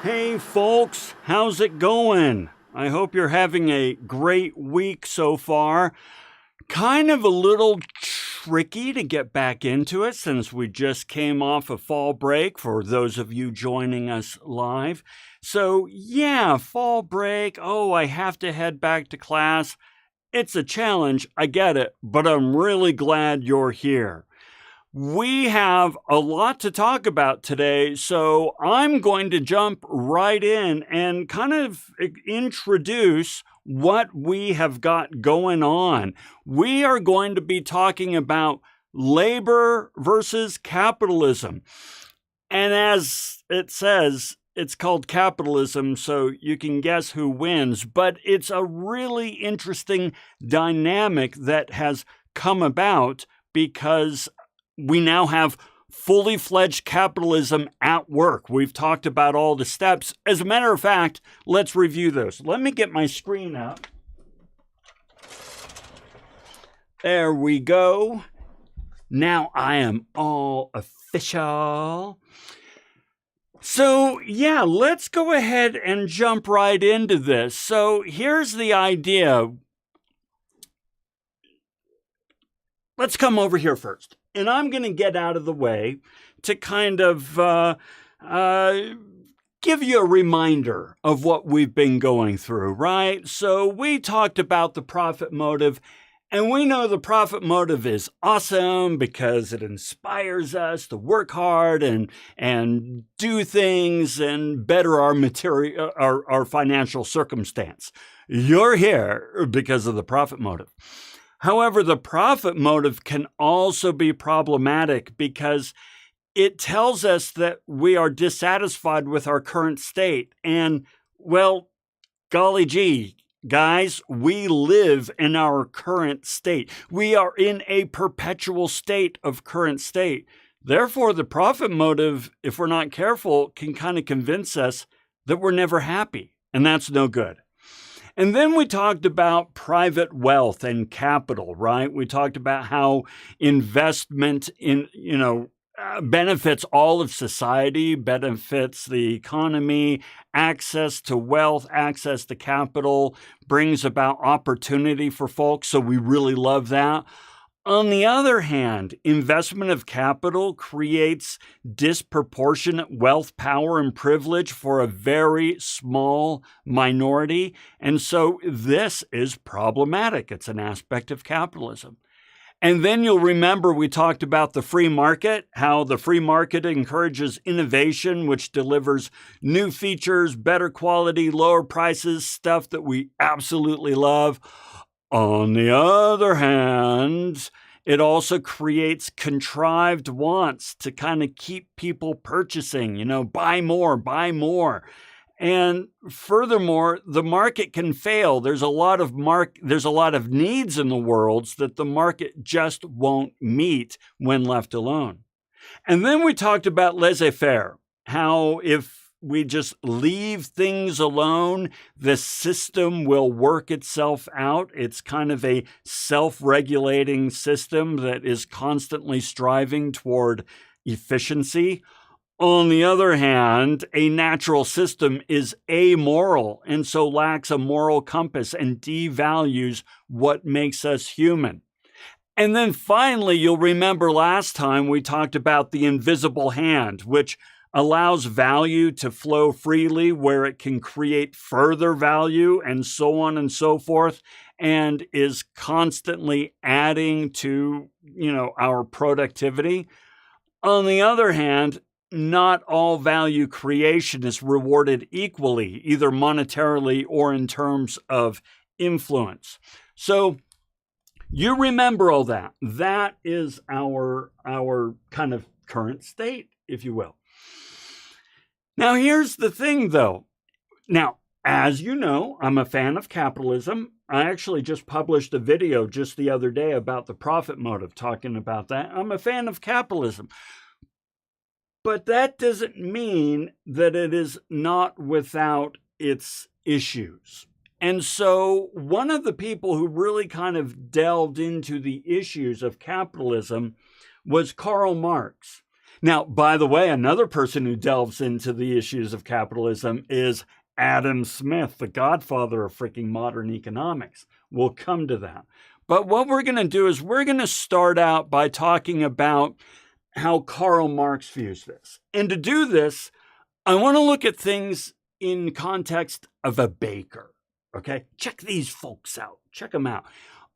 Hey folks, how's it going? I hope you're having a great week so far. Kind of a little tricky to get back into it since we just came off a fall break for those of you joining us live. So yeah, fall break. Oh, I have to head back to class. It's a challenge, I get it, but I'm really glad you're here. We have a lot to talk about today, so I'm going to jump right in and kind of introduce what we have got going on. We are going to be talking about labor versus capitalism. And as it says, it's called capitalism, so you can guess who wins, but it's a really interesting dynamic that has come about because we now have fully fledged capitalism at work. We've talked about all the steps. As a matter of fact, let's review those. Let me get my screen up. There we go. Now I am all official. So yeah, let's go ahead and jump right into this. So here's the idea. Let's come over here first. And I'm going to get out of the way to kind of give you a reminder of what we've been going through, right? So we talked about the profit motive, and we know the profit motive is awesome because it inspires us to work hard and do things and better our material, our financial circumstance. You're here because of the profit motive. However, the profit motive can also be problematic because it tells us that we are dissatisfied with our current state. And, well, golly gee, guys, we live in our current state. We are in a perpetual state of current state. Therefore, the profit motive, if we're not careful, can kind of convince us that we're never happy. And that's no good. And then we talked about private wealth and capital, right? We talked about how investment in, benefits all of society, benefits the economy, access to wealth, access to capital, brings about opportunity for folks. So we really love that. On the other hand, investment of capital creates disproportionate wealth, power, and privilege for a very small minority. And so this is problematic. It's an aspect of capitalism. And then you'll remember we talked about the free market, how the free market encourages innovation, which delivers new features, better quality, lower prices, stuff that we absolutely love. On the other hand, it also creates contrived wants to kind of keep people purchasing, buy more, buy more. And furthermore, the market can fail. There's a lot of needs in the world that the market just won't meet when left alone. And then we talked about laissez-faire, how if we just leave things alone, the system will work itself out. It's kind of a self-regulating system that is constantly striving toward efficiency. On the other hand, a natural system is amoral and so lacks a moral compass and devalues what makes us human. And then finally, you'll remember last time we talked about the invisible hand, which allows value to flow freely where it can create further value and so on and so forth, and is constantly adding to, our productivity. On the other hand, not all value creation is rewarded equally, either monetarily or in terms of influence. So you remember all that. That is our kind of current state, if you will. Now, here's the thing, though. Now, as you know, I'm a fan of capitalism. I actually just published a video just the other day about the profit motive, talking about that. I'm a fan of capitalism. But that doesn't mean that it is not without its issues. And so one of the people who really kind of delved into the issues of capitalism was Karl Marx. Now, by the way, another person who delves into the issues of capitalism is Adam Smith, the godfather of freaking modern economics. We'll come to that. But what we're going to do is we're going to start out by talking about how Karl Marx views this. And to do this, I want to look at things in context of a baker. Okay, check these folks out. Check them out.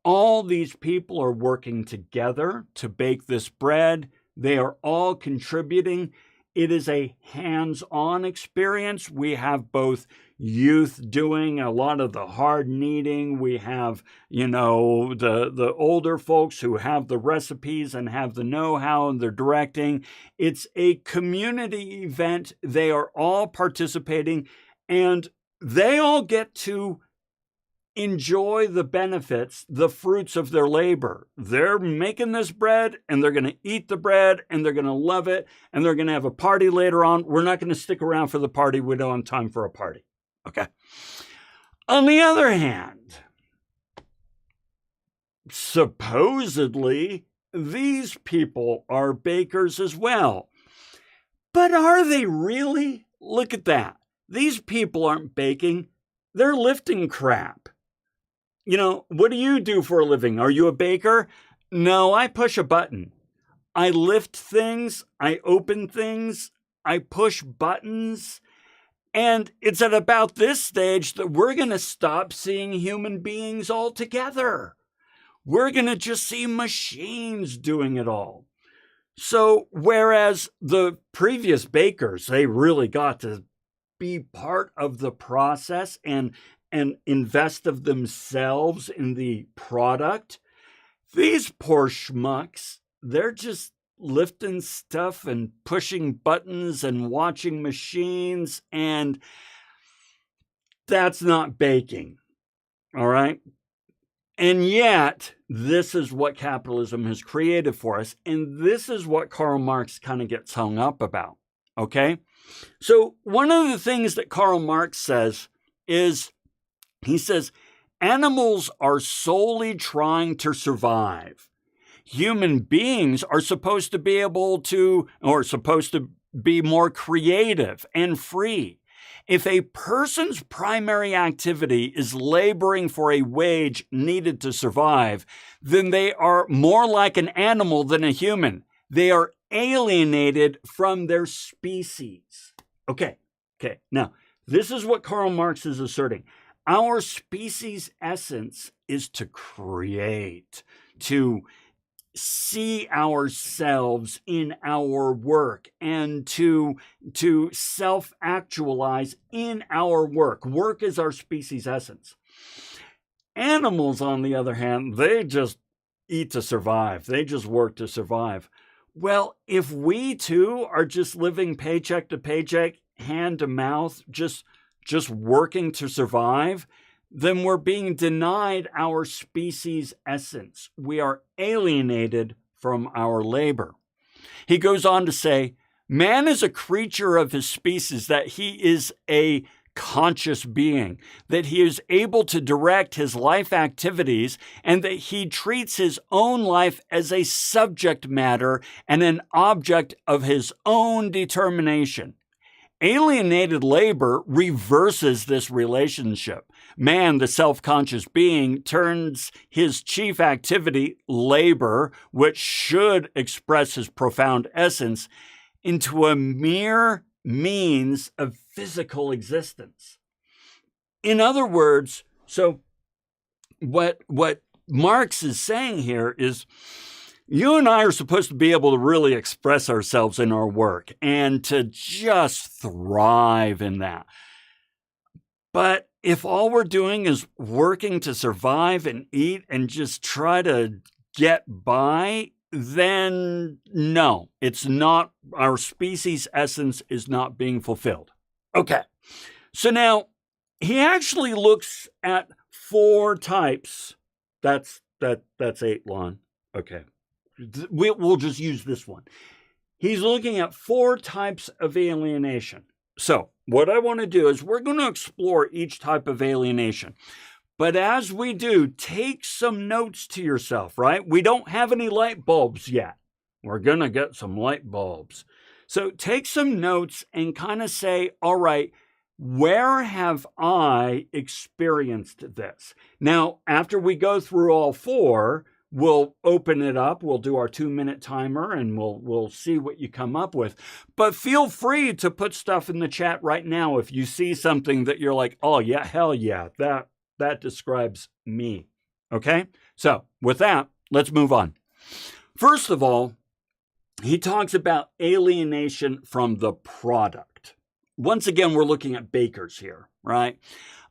All these people are working together to bake this bread. They are all contributing. It is a hands-on experience. We have both youth doing a lot of the hard kneading. We have, the older folks who have the recipes and have the know-how and they're directing. It's a community event. They are all participating and they all get to enjoy the benefits, the fruits of their labor. They're making this bread and they're going to eat the bread and they're going to love it and they're going to have a party later on. We're not going to stick around for the party. We don't have time for a party. Okay. On the other hand, supposedly these people are bakers as well. But are they really? Look at that. These people aren't baking. They're lifting crap. What do you do for a living? Are you a baker? No, I push a button. I lift things. I open things. I push buttons. And it's at about this stage that we're going to stop seeing human beings altogether. We're going to just see machines doing it all. So whereas the previous bakers, they really got to be part of the process and invest of themselves in the product. These poor schmucks, they're just lifting stuff and pushing buttons and watching machines, and that's not baking. All right? And yet, this is what capitalism has created for us, and this is what Karl Marx kind of gets hung up about. Okay? So one of the things that Karl Marx says is, he says, animals are solely trying to survive. Human beings are supposed to be able to, or supposed to be more creative and free. If a person's primary activity is laboring for a wage needed to survive, then they are more like an animal than a human. They are alienated from their species. Okay. Now, this is what Karl Marx is asserting. Our species' essence is to create, to see ourselves in our work, and to self-actualize in our work. Work is our species' essence. Animals, on the other hand, they just eat to survive. They just work to survive. Well, if we too are just living paycheck to paycheck, hand to mouth, just working to survive, then we're being denied our species' essence. We are alienated from our labor. He goes on to say, Man is a creature of his species, that he is a conscious being, that he is able to direct his life activities, and that he treats his own life as a subject matter and an object of his own determination. Alienated labor reverses this relationship. Man, the self-conscious being, turns his chief activity, labor, which should express his profound essence, into a mere means of physical existence. In other words, so what Marx is saying here is, you and I are supposed to be able to really express ourselves in our work and to just thrive in that. But if all we're doing is working to survive and eat and just try to get by, then no, it's not, our species essence is not being fulfilled. Okay, so now he actually looks at 4 types. That's 8, Lon. Okay. We'll just use this one. He's looking at 4 types of alienation. So what I want to do is we're going to explore each type of alienation. But as we do, take some notes to yourself, right? We don't have any light bulbs yet. We're going to get some light bulbs. So take some notes and kind of say, all right, where have I experienced this? Now, after we go through all 4, we'll open it up. We'll do our 2-minute timer and we'll see what you come up with. But feel free to put stuff in the chat right now if you see something that you're like, oh yeah, hell yeah, that describes me. Okay? So with that, let's move on. First of all, he talks about alienation from the product. Once again, we're looking at bakers here, right?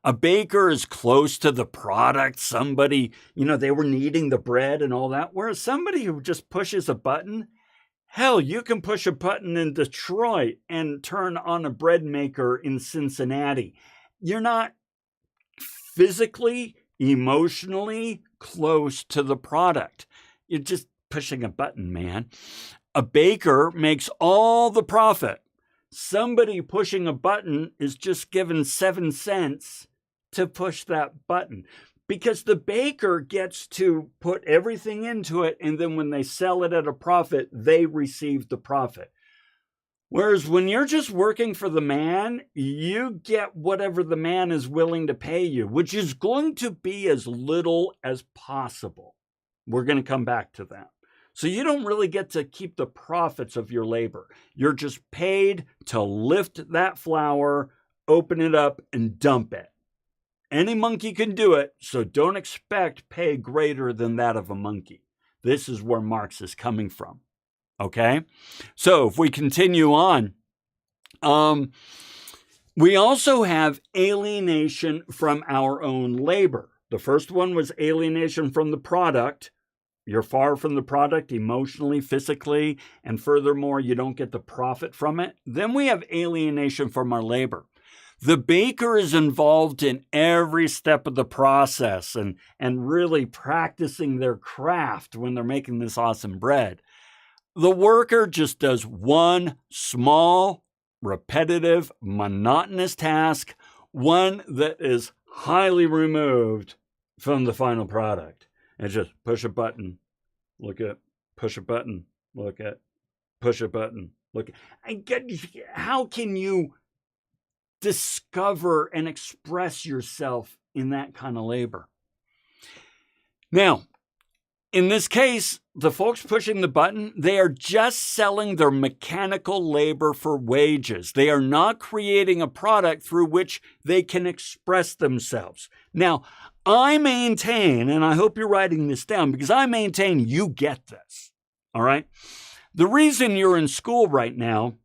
A baker is close to the product. Somebody, they were kneading the bread and all that. Whereas somebody who just pushes a button, hell, you can push a button in Detroit and turn on a bread maker in Cincinnati. You're not physically, emotionally close to the product. You're just pushing a button, man. A baker makes all the profit. Somebody pushing a button is just given 7 cents to push that button, because the baker gets to put everything into it, and then when they sell it at a profit, they receive the profit. Whereas when you're just working for the man, you get whatever the man is willing to pay you, which is going to be as little as possible. We're going to come back to that. So you don't really get to keep the profits of your labor. You're just paid to lift that flour, open it up, and dump it. Any monkey can do it, so don't expect pay greater than that of a monkey. This is where Marx is coming from. Okay? So if we continue on, we also have alienation from our own labor. The first one was alienation from the product. You're far from the product emotionally, physically, and furthermore, you don't get the profit from it. Then we have alienation from our labor. The baker is involved in every step of the process and really practicing their craft when they're making this awesome bread. The worker just does one small, repetitive, monotonous task, one that is highly removed from the final product. And just push a button, look at, push a button, look at, push a button, look at. How can you discover and express yourself in that kind of labor? Now, in this case, the folks pushing the button, they are just selling their mechanical labor for wages. They are not creating a product through which they can express themselves. Now, I maintain, and I hope you're writing this down, because I maintain you get this, all right? The reason you're in school right now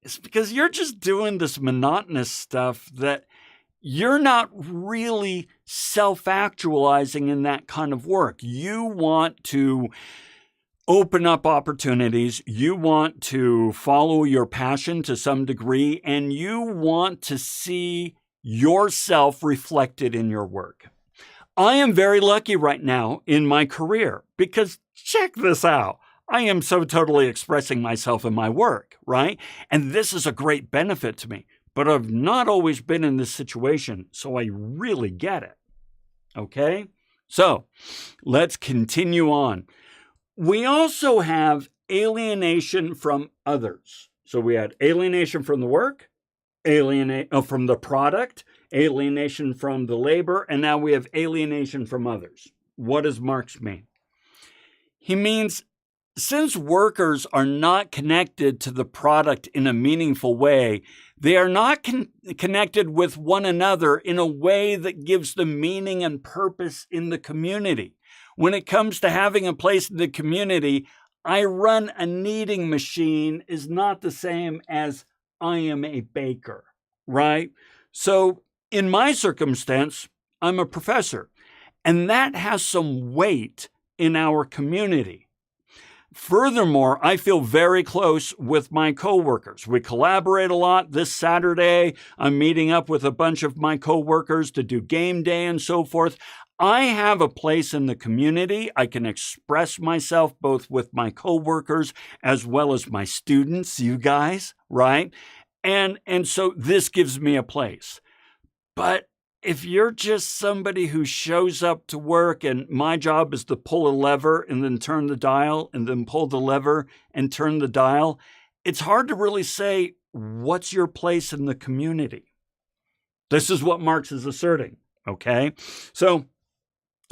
is because you're just doing this monotonous stuff that you're not really self-actualizing in that kind of work. You want to open up opportunities. You want to follow your passion to some degree, and you want to see yourself reflected in your work. I am very lucky right now in my career because check this out. I am so totally expressing myself in my work, right? And this is a great benefit to me. But I've not always been in this situation, so I really get it. Okay? So let's continue on. We also have alienation from others. So we had alienation from the work, from the product, alienation from the labor, and now we have alienation from others. What does Marx mean? He means since workers are not connected to the product in a meaningful way, they are not connected with one another in a way that gives them meaning and purpose in the community. When it comes to having a place in the community, I run a kneading machine is not the same as I am a baker, right? So in my circumstance, I'm a professor, and that has some weight in our community. Furthermore, I feel very close with my coworkers. We collaborate a lot. This Saturday, I'm meeting up with a bunch of my coworkers to do game day and so forth. I have a place in the community. I can express myself both with my coworkers as well as my students, you guys, right? And so this gives me a place. But if you're just somebody who shows up to work and my job is to pull a lever and then turn the dial and then pull the lever and turn the dial, it's hard to really say, what's your place in the community? This is what Marx is asserting, okay? So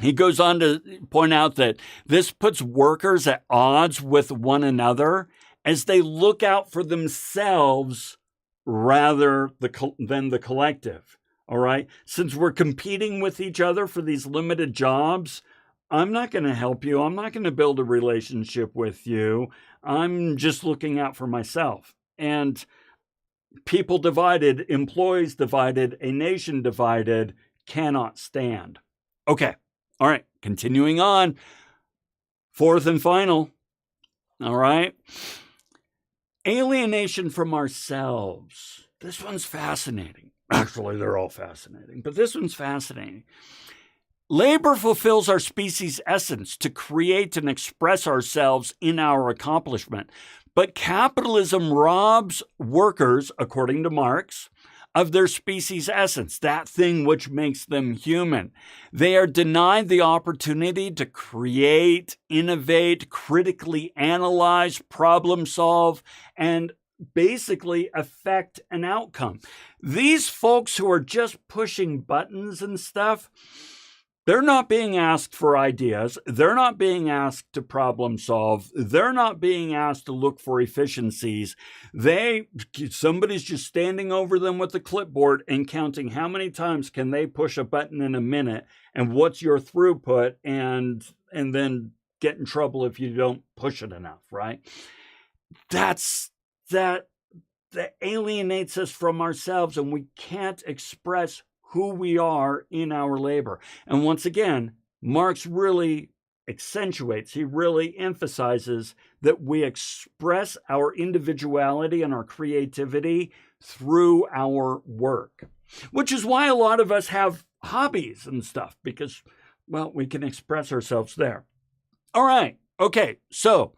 he goes on to point out that this puts workers at odds with one another as they look out for themselves rather than the collective. All right. Since we're competing with each other for these limited jobs, I'm not going to help you. I'm not going to build a relationship with you. I'm just looking out for myself. And people divided, employees divided, a nation divided cannot stand. Okay. All right. Continuing on. Fourth and final. All right. Alienation from ourselves. This one's fascinating. Actually, they're all fascinating, but this one's fascinating. Labor fulfills our species' essence to create and express ourselves in our accomplishment. But capitalism robs workers, according to Marx, of their species' essence, that thing which makes them human. They are denied the opportunity to create, innovate, critically analyze, problem solve, and basically affect an outcome. These folks who are just pushing buttons and stuff, they're not being asked for ideas. They're not being asked to problem solve. They're not being asked to look for efficiencies. Somebody's just standing over them with a clipboard and counting how many times can they push a button in a minute and what's your throughput, and then get in trouble if you don't push it enough, right? That alienates us from ourselves, and we can't express who we are in our labor. And once again, Marx really accentuates, he really emphasizes that we express our individuality and our creativity through our work, which is why a lot of us have hobbies and stuff, because, well, we can express ourselves there. All right. Okay. So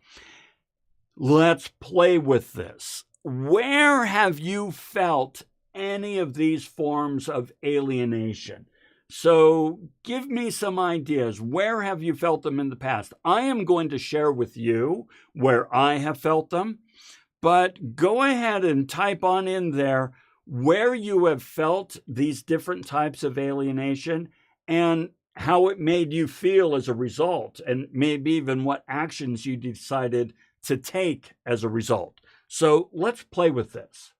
let's play with this. Where have you felt any of these forms of alienation? So give me some ideas. Where have you felt them in the past? I am going to share with you where I have felt them, but go ahead and type on in there where you have felt these different types of alienation and how it made you feel as a result, and maybe even what actions you decided to take as a result. So let's play with this.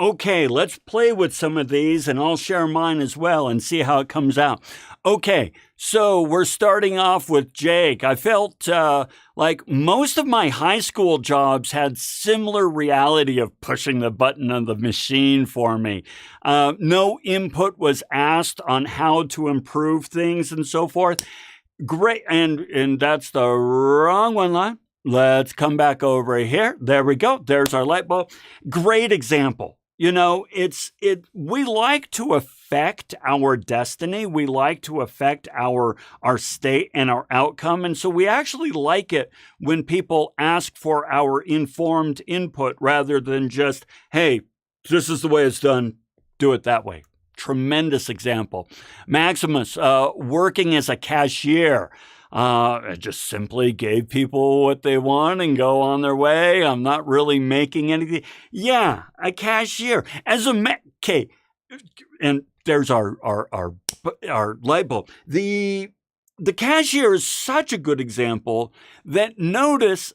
Okay, let's play with some of these and I'll share mine as well and see how it comes out. Okay, so we're starting off with Jake. I felt like most of my high school jobs had similar reality of pushing the button on the machine for me. No input was asked on how to improve things and so forth. Great, and that's the wrong one line. Let's come back over here. There we go. There's our light bulb. Great example. You know, we like to affect our destiny. We like to affect our state and our outcome. And so we actually like it when people ask for our informed input rather than just, hey, this is the way it's done. Do it that way. Tremendous example. Maximus, working as a cashier. I just simply gave people what they want and go on their way. I'm not really making anything. Yeah, a cashier. Okay, and there's our light bulb. The cashier is such a good example that notice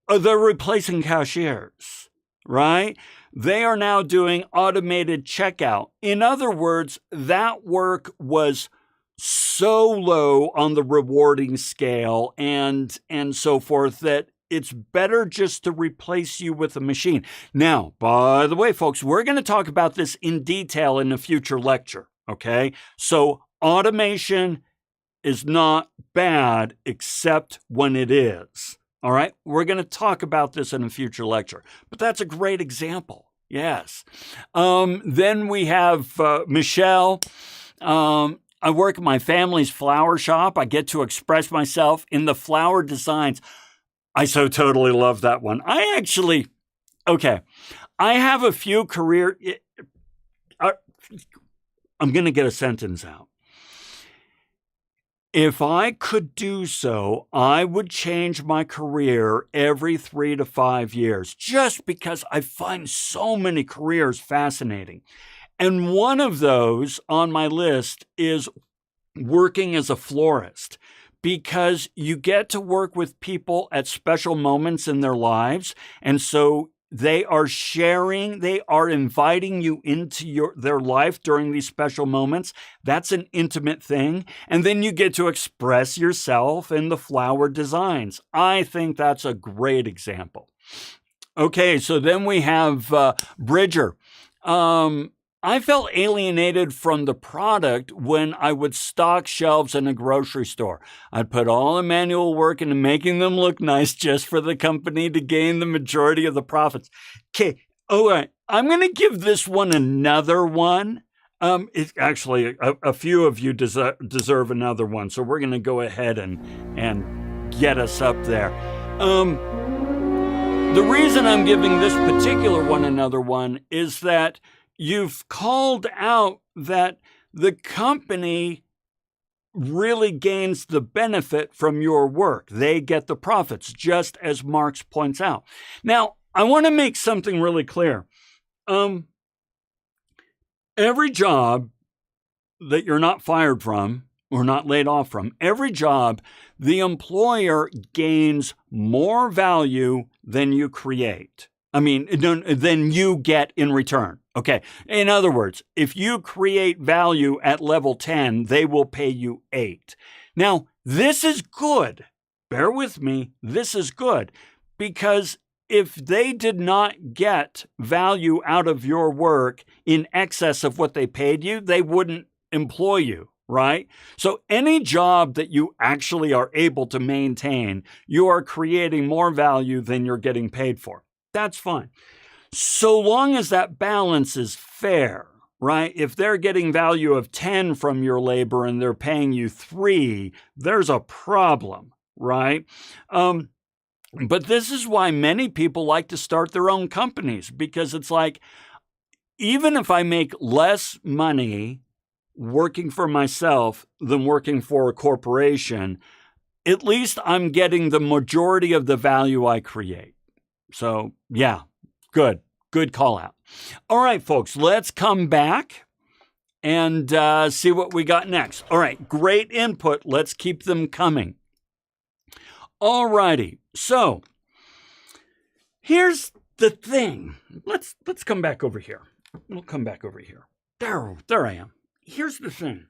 they're replacing cashiers, right? They are now doing automated checkout. In other words, that work was so low on the rewarding scale and so forth that it's better just to replace you with a machine. Now, by the way, folks, we're going to talk about this in detail in a future lecture, okay? So automation is not bad except when it is, all right? We're going to talk about this in a future lecture, but that's a great example, yes. Then we have Michelle. I work at my family's flower shop. I get to express myself in the flower designs. I so totally love that one. I have a few I'm going to get a sentence out. If I could do so, I would change my career every 3 to 5 years, just because I find so many careers fascinating. And one of those on my list is working as a florist, because you get to work with people at special moments in their lives. And so they are inviting you into their life during these special moments. That's an intimate thing. And then you get to express yourself in the flower designs. I think that's a great example. Okay, so then we have Bridger. I felt alienated from the product when I would stock shelves in a grocery store. I'd put all the manual work into making them look nice just for the company to gain the majority of the profits. Okay, all right, I'm going to give this one another one. It's actually, a few of you deserve another one, so we're going to go ahead and get us up there. The reason I'm giving this particular one another one is that you've called out that the company really gains the benefit from your work. They get the profits, just as Marx points out. Now, I want to make something really clear. Every job that you're not fired from or not laid off from, every job, the employer gains more value than you create. Than you get in return. Okay. In other words, if you create value at level 10, they will pay you 8. Now, this is good. Bear with me. This is good, because if they did not get value out of your work in excess of what they paid you, they wouldn't employ you, right? So any job that you actually are able to maintain, you are creating more value than you're getting paid for. That's fine. So long as that balance is fair, right? If they're getting value of 10 from your labor and they're paying you 3, there's a problem, right? But this is why many people like to start their own companies, because it's like, even if I make less money working for myself than working for a corporation, at least I'm getting the majority of the value I create. So yeah, good call out. All right, folks, let's come back and see what we got next. All right, great input. Let's keep them coming. All righty. So here's The thing, let's come back over here. We'll come back over here. There I am. Here's the thing.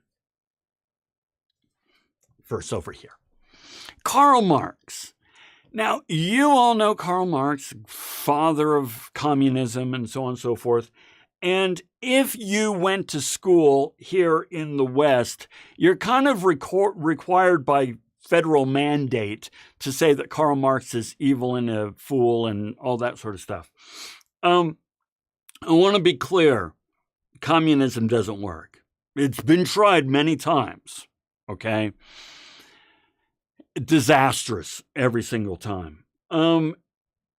First over here. Karl Marx. Now, you all know Karl Marx, father of communism and so on and so forth. And if you went to school here in the West, you're kind of required by federal mandate to say that Karl Marx is evil and a fool and all that sort of stuff. I want to be clear. Communism doesn't work. It's been tried many times, okay? Disastrous every single time.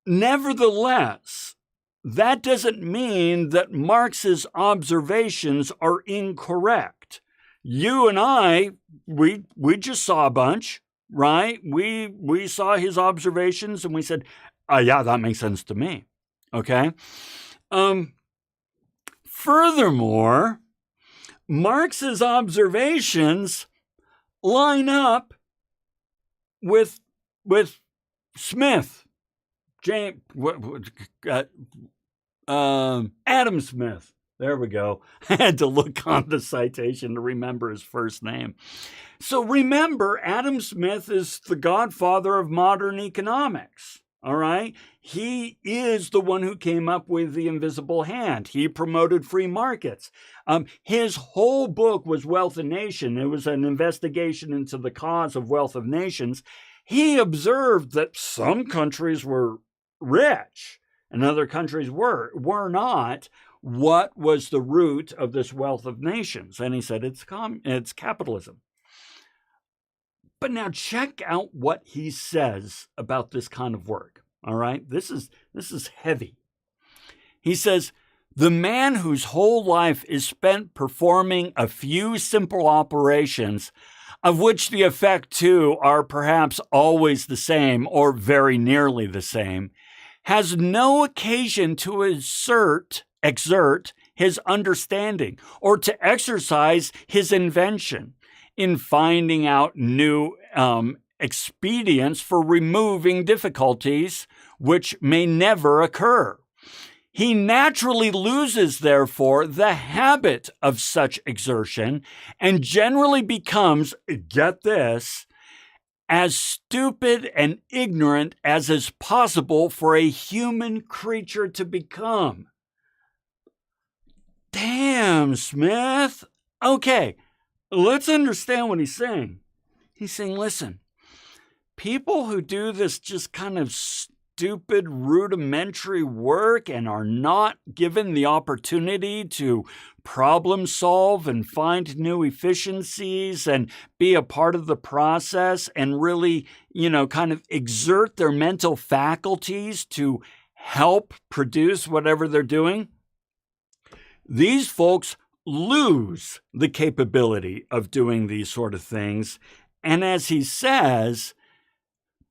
Nevertheless, that doesn't mean that Marx's observations are incorrect. You and I, we just saw a bunch, right? We saw his observations and we said, yeah, that makes sense to me. Okay? Furthermore, Marx's observations line up with Smith, Adam Smith. There we go. I had to look on the citation to remember his first name. So remember, Adam Smith is the godfather of modern economics. All right? He is the one who came up with the invisible hand. He promoted free markets. His whole book was Wealth of Nations. It was an investigation into the cause of wealth of nations. He observed that some countries were rich and other countries were not. What was the root of this wealth of nations? And he said it's capitalism. But now check out what he says about this kind of work. All right? This is heavy. He says, the man whose whole life is spent performing a few simple operations, of which the effect too are perhaps always the same or very nearly the same, has no occasion to exert his understanding or to exercise his invention in finding out new expedients for removing difficulties which may never occur. He naturally loses, therefore, the habit of such exertion and generally becomes, get this, as stupid and ignorant as is possible for a human creature to become. Damn, Smith. Okay, let's understand what he's saying. He's saying, listen, people who do this just kind of stupid, rudimentary work and are not given the opportunity to problem solve and find new efficiencies and be a part of the process and really, kind of exert their mental faculties to help produce whatever they're doing. These folks lose the capability of doing these sort of things. And as he says,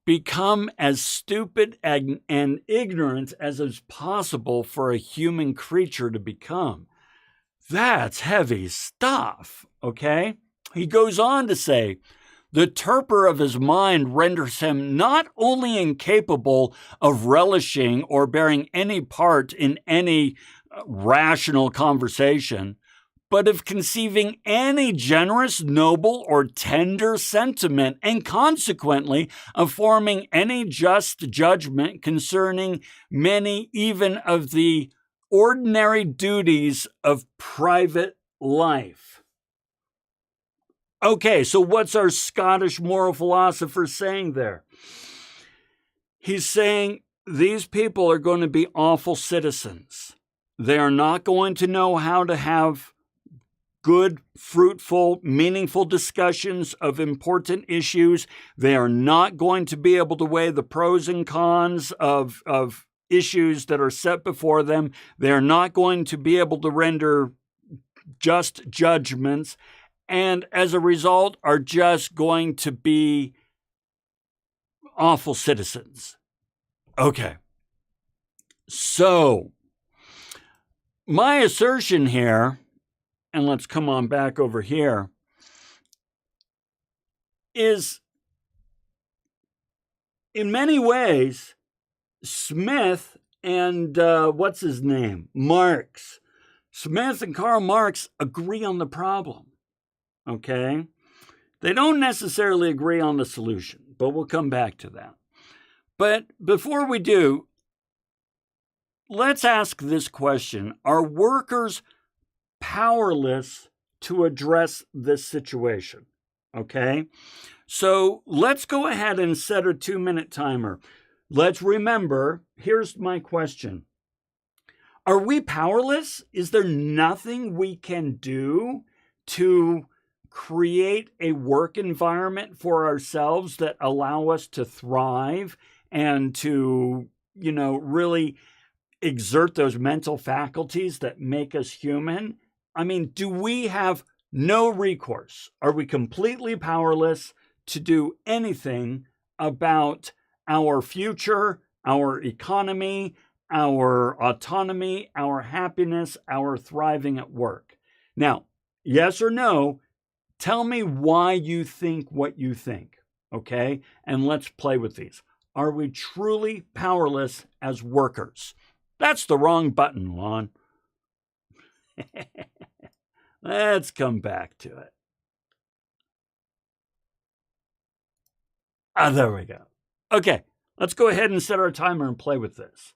become as stupid and ignorant as is possible for a human creature to become. That's heavy stuff, okay? He goes on to say, the torpor of his mind renders him not only incapable of relishing or bearing any part in any rational conversation, but of conceiving any generous, noble, or tender sentiment, and consequently of forming any just judgment concerning many even of the ordinary duties of private life. Okay, so what's our Scottish moral philosopher saying there? He's saying these people are going to be awful citizens. They are not going to know how to have good, fruitful, meaningful discussions of important issues. They are not going to be able to weigh the pros and cons of issues that are set before them. They are not going to be able to render just judgments, and as a result are just going to be awful citizens. Okay. So, my assertion here, and let's come on back over here, is in many ways, Smith and what's his name? Marx. Smith and Karl Marx agree on the problem, okay? They don't necessarily agree on the solution, but we'll come back to that. But before we do, let's ask this question. Are workers powerless to address this situation? Okay? So let's go ahead and set a 2-minute timer. Let's remember, here's my question. Are we powerless? Is there nothing we can do to create a work environment for ourselves that allow us to thrive and to, really exert those mental faculties that make us human? I mean, do we have no recourse? Are we completely powerless to do anything about our future, our economy, our autonomy, our happiness, our thriving at work? Now, yes or no, tell me why you think what you think, okay? And let's play with these. Are we truly powerless as workers? That's the wrong button, Lon. Let's come back to it. There we go. Okay, let's go ahead and set our timer and play with this.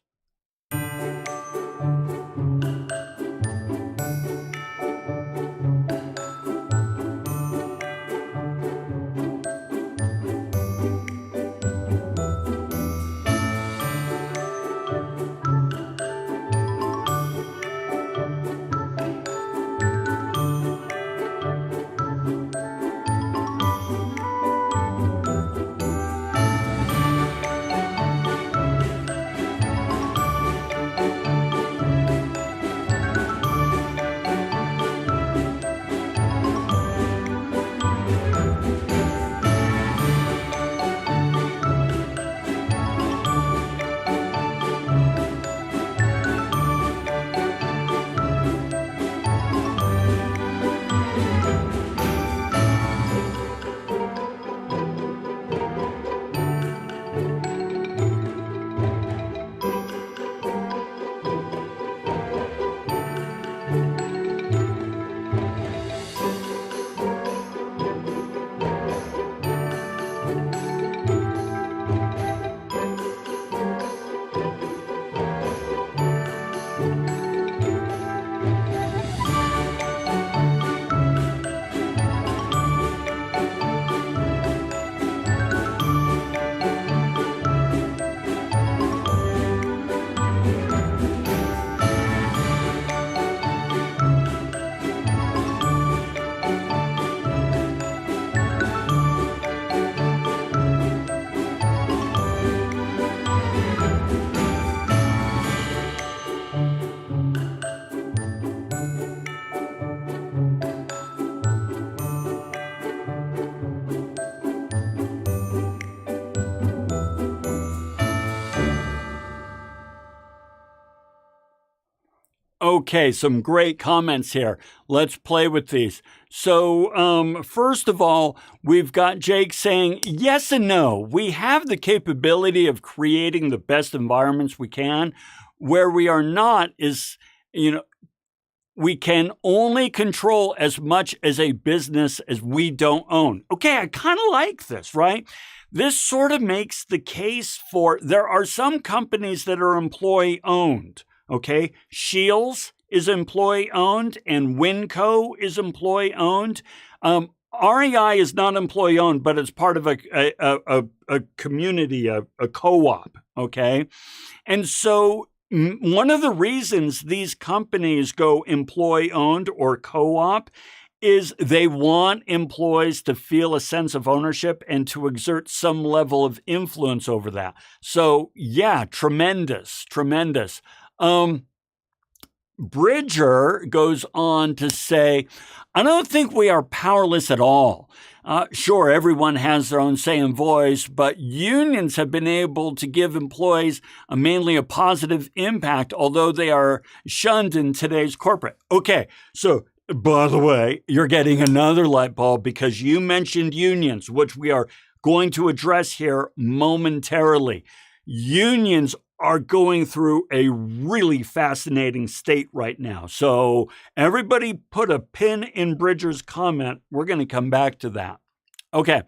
Okay, some great comments here. Let's play with these. So, first of all, we've got Jake saying, yes and no. We have the capability of creating the best environments we can. Where we are not is, we can only control as much as a business as we don't own. Okay, I kind of like this, right? This sort of makes the case for, there are some companies that are employee owned. Okay, Shields is employee owned and Winco is employee owned. REI is not employee owned, but it's part of a community, a co-op. Okay, and so one of the reasons these companies go employee owned or co-op is they want employees to feel a sense of ownership and to exert some level of influence over that. So yeah, tremendous. Bridger goes on to say, I don't think we are powerless at all. Sure, everyone has their own say and voice, but unions have been able to give employees mainly a positive impact, although they are shunned in today's corporate. Okay, so by the way, you're getting another light bulb because you mentioned unions, which we are going to address here momentarily. Unions are going through a really fascinating state right now. So everybody put a pin in Bridger's comment. We're going to come back to that. Okay.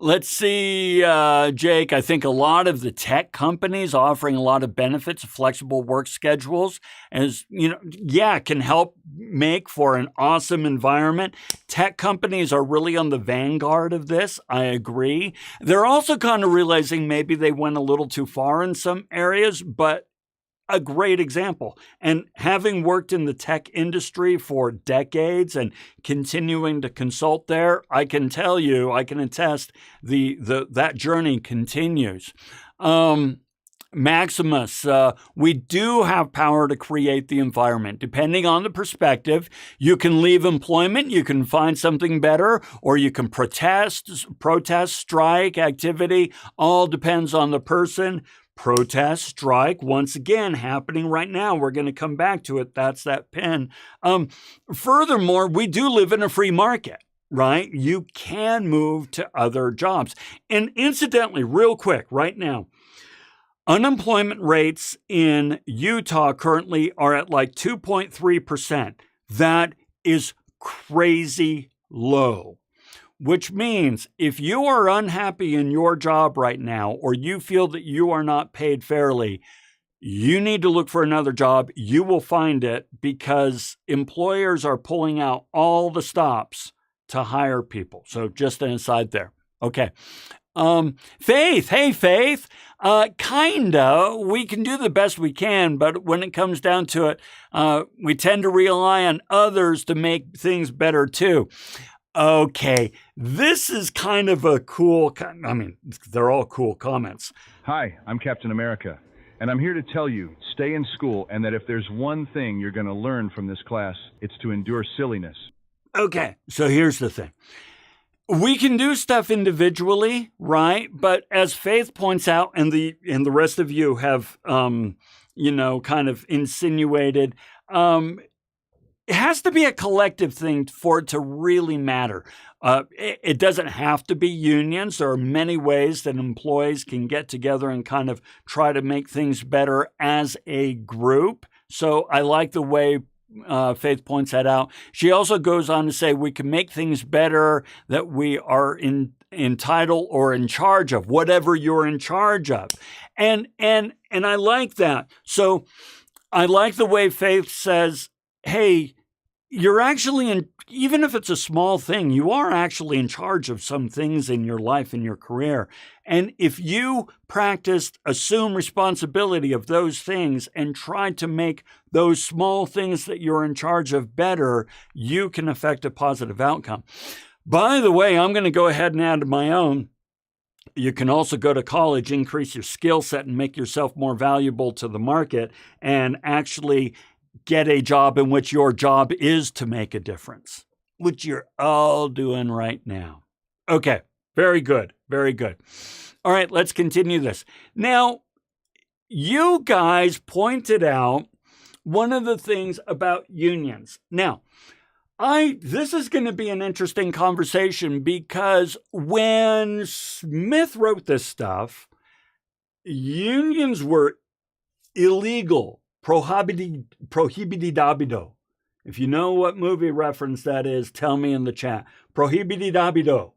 Let's see, Jake. I think a lot of the tech companies offering a lot of benefits, flexible work schedules, can help make for an awesome environment. Tech companies are really on the vanguard of this. I agree. They're also kind of realizing maybe they went a little too far in some areas, but a great example. And having worked in the tech industry for decades and continuing to consult there, I can tell you, I can attest that journey continues. Maximus, we do have power to create the environment. Depending on the perspective, you can leave employment, you can find something better, or you can protest, strike, activity, all depends on the person. Protest, strike, once again, happening right now. We're going to come back to it. That's that pin. Furthermore, we do live in a free market, right? You can move to other jobs. And incidentally, real quick, right now, unemployment rates in Utah currently are at like 2.3%. That is crazy low. Which means if you are unhappy in your job right now, or you feel that you are not paid fairly, you need to look for another job. You will find it because employers are pulling out all the stops to hire people. So just an aside there. Okay. Faith. Hey, Faith. Kinda. We can do the best we can, but when it comes down to it, we tend to rely on others to make things better too. Okay, this is kind of a cool, they're all cool comments. Hi, I'm Captain America, and I'm here to tell you, stay in school, and that if there's one thing you're going to learn from this class, it's to endure silliness. Okay, so here's the thing. We can do stuff individually, right? But as Faith points out, and the rest of you have, kind of insinuated, it has to be a collective thing for it to really matter. It doesn't have to be unions. There are many ways that employees can get together and kind of try to make things better as a group. So I like the way Faith points that out. She also goes on to say we can make things better that we are entitled or in charge of, whatever you're in charge of. And I like that. So I like the way Faith says, hey, you're actually even if it's a small thing, you are actually in charge of some things in your life, in your career. And if you assume responsibility of those things and try to make those small things that you're in charge of better, you can affect a positive outcome. By the way, I'm going to go ahead and add my own. You can also go to college, increase your skill set, and make yourself more valuable to the market, and actually get a job in which your job is to make a difference, which you're all doing right now. Okay, very good, very good. All right, let's continue this. Now, you guys pointed out one of the things about unions. Now, this is going to be an interesting conversation because when Smith wrote this stuff, unions were illegal. Prohibidi-dabido. If you know what movie reference that is, tell me in the chat. Prohibidi-dabido.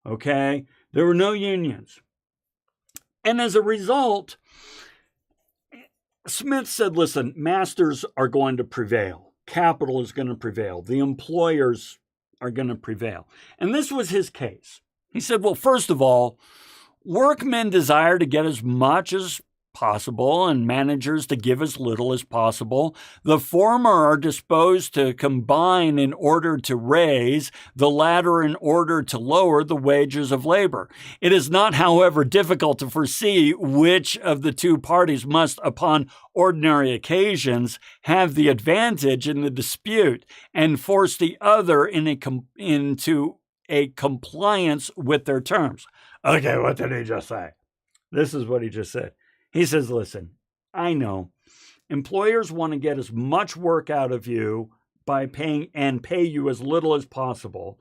Okay? There were no unions. And as a result, Smith said, listen, masters are going to prevail. Capital is going to prevail. The employers are going to prevail. And this was his case. He said, well, first of all, workmen desire to get as much as possible and managers to give as little as possible. The former are disposed to combine in order to raise, the latter in order to lower the wages of labor. It is not, however, difficult to foresee which of the two parties must, upon ordinary occasions, have the advantage in the dispute and force the other into a compliance with their terms. Okay, what did he just say? This is what he just said. He says, listen, I know employers want to get as much work out of you by pay you as little as possible.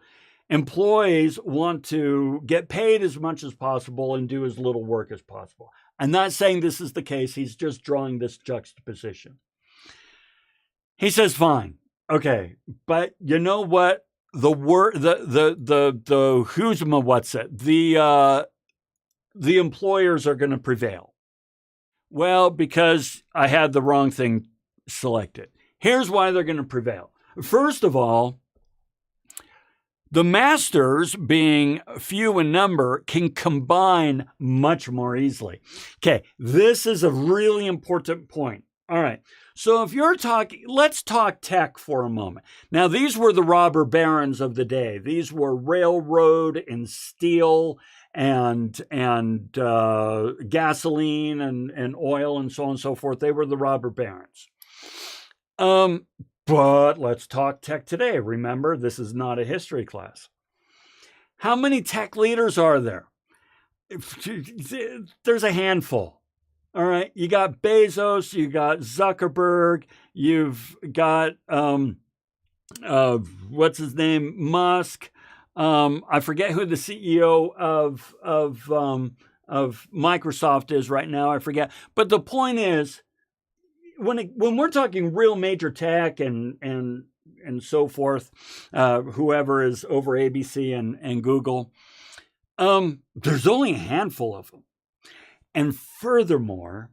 Employees want to get paid as much as possible and do as little work as possible. I'm not saying this is the case. He's just drawing this juxtaposition. He says, fine. Okay. But you know what? The employers are going to prevail. Well, because I had the wrong thing selected. Here's why they're going to prevail. First of all, the masters, being few in number, can combine much more easily. Okay, this is a really important point. All right, so if you're talking, let's talk tech for a moment. Now, these were the robber barons of the day. These were railroad and steel and gasoline and oil and so on and so forth. They were the robber barons. But let's talk tech today. Remember, this is not a history class. How many tech leaders are there? There's a handful. All right. You got Bezos, you got Zuckerberg, you've got, what's his name? Musk. I forget who the CEO of Microsoft is right now. I forget. But the point is, when we're talking real major tech and so forth, whoever is over ABC and Google, there's only a handful of them. And furthermore,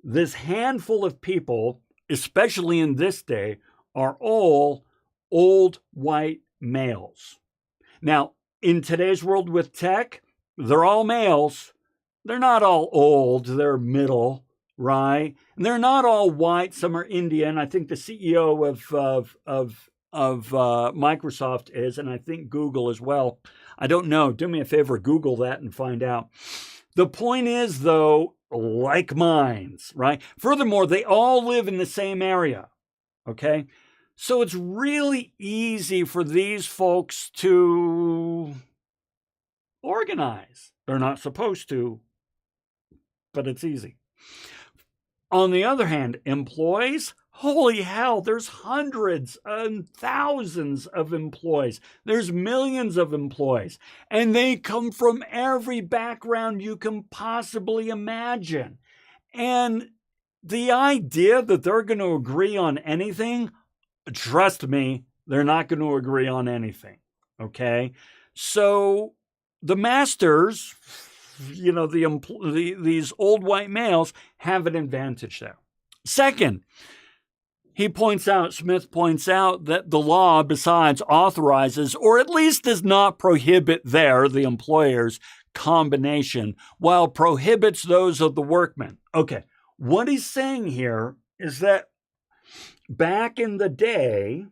this handful of people, especially in this day, are all old white males. Now, in today's world with tech, they're all males. They're not all old. They're middle, right? And they're not all white. Some are Indian. I think the CEO of Microsoft is, and I think Google as well. I don't know. Do me a favor, Google that and find out. The point is, though, like minds, right? Furthermore, they all live in the same area, okay? So it's really easy for these folks to organize. They're not supposed to, but it's easy. On the other hand, employees, holy hell, there's hundreds and thousands of employees. There's millions of employees, and they come from every background you can possibly imagine. And the idea that they're going to agree on anything, trust me, they're not going to agree on anything, okay? So the masters, you know, these old white males have an advantage there. Second, Smith points out that the law, besides, authorizes, or at least does not prohibit the employer's combination, while prohibits those of the workmen. Okay, what he's saying here is that back in the day,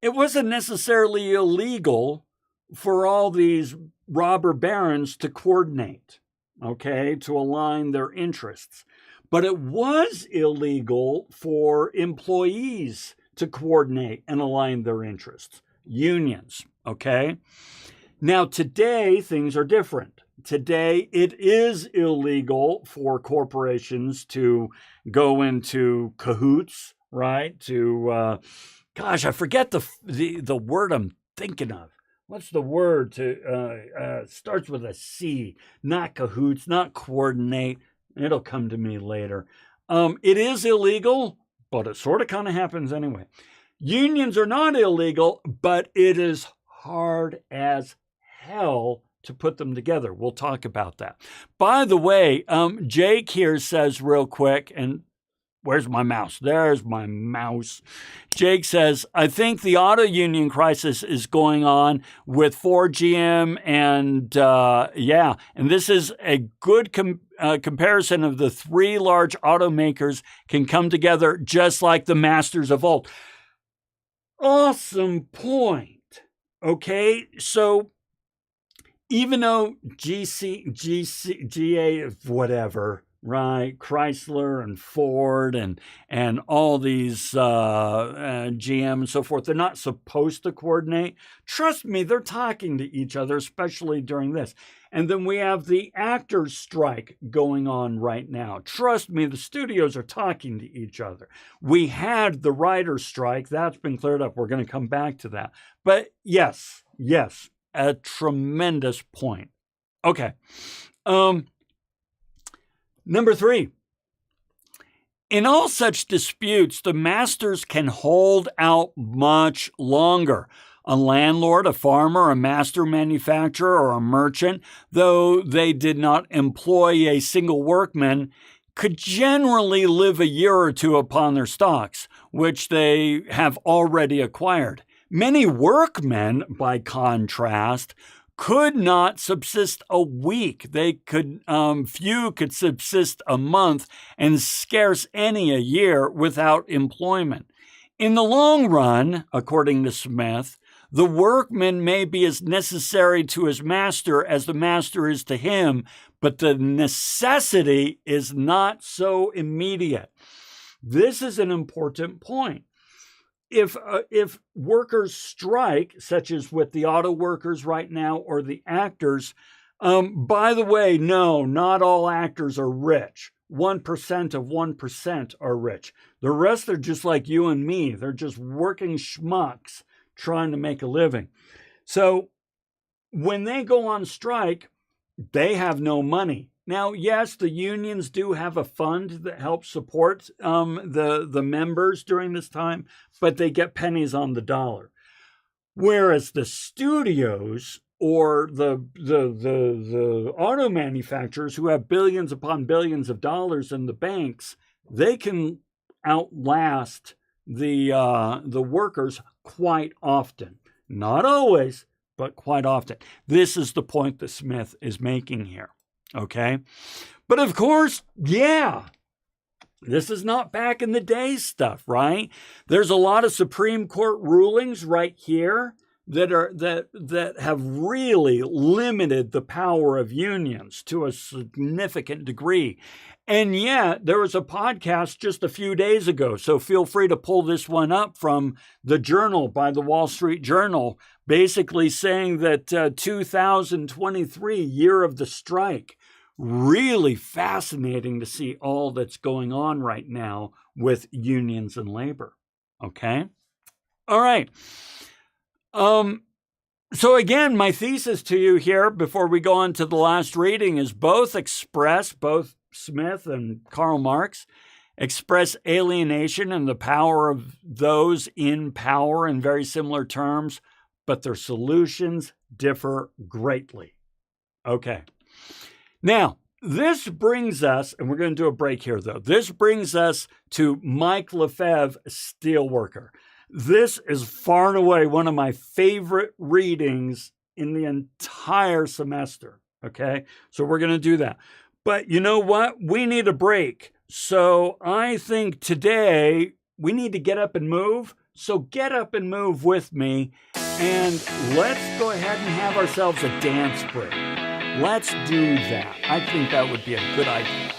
it wasn't necessarily illegal for all these robber barons to coordinate, okay, to align their interests. But it was illegal for employees to coordinate and align their interests, unions, okay? Now, today, things are different. Today, it is illegal for corporations to go into cahoots, right? I forget the word I'm thinking of. What's the word starts with a C, not cahoots, not coordinate. It'll come to me later. It is illegal, but it sort of kind of happens anyway. Unions are not illegal, but it is hard as hell to put them together. We'll talk about that. By the way, Jake here says real quick, and where's my mouse? There's my mouse. Jake says, I think the auto union crisis is going on with Ford, GM, and and this is a good comparison of the three large automakers can come together just like the masters of old. Awesome point. Okay, so even though GA, whatever, right, Chrysler and Ford and all these GM and so forth, they're not supposed to coordinate. Trust me, they're talking to each other, especially during this. And then we have the actors' strike going on right now. Trust me, the studios are talking to each other. We had the writers' strike. That's been cleared up. We're going to come back to that. But yes, a tremendous point. Okay. Number 3, in all such disputes, the masters can hold out much longer. A landlord, a farmer, a master manufacturer, or a merchant, though they did not employ a single workman, could generally live a year or two upon their stocks, which they have already acquired. Many workmen, by contrast, could not subsist a week. Few could subsist a month, and scarce any a year without employment. In the long run, according to Smith, the workman may be as necessary to his master as the master is to him, but the necessity is not so immediate. This is an important point. If workers strike, such as with the auto workers right now or the actors, by the way, no, not all actors are rich. 1% of 1% are rich. The rest are just like you and me. They're just working schmucks trying to make a living. So when they go on strike, they have no money. Now, yes, the unions do have a fund that helps support the members during this time, but they get pennies on the dollar. Whereas the studios or the auto manufacturers who have billions upon billions of dollars in the banks, they can outlast the workers quite often. Not always, but quite often. This is the point that Smith is making here. Okay? But of course, yeah, this is not back in the day stuff, right? There's a lot of Supreme Court rulings right here that have really limited the power of unions to a significant degree. And yet, there was a podcast just a few days ago, so feel free to pull this one up from the Journal by the Wall Street Journal, basically saying that 2023, year of the strike, really fascinating to see all that's going on right now with unions and labor. Okay? All right. So again, my thesis to you here before we go on to the last reading is both Smith and Karl Marx express alienation and the power of those in power in very similar terms, but their solutions differ greatly. Okay. Now, this brings us, and we're going to do a break here though, this brings us to Mike Lefebvre, Steelworker. This is far and away one of my favorite readings in the entire semester, okay? So we're going to do that. But you know what? We need a break. So I think today we need to get up and move. So get up and move with me, and let's go ahead and have ourselves a dance break. Let's do that. I think that would be a good idea.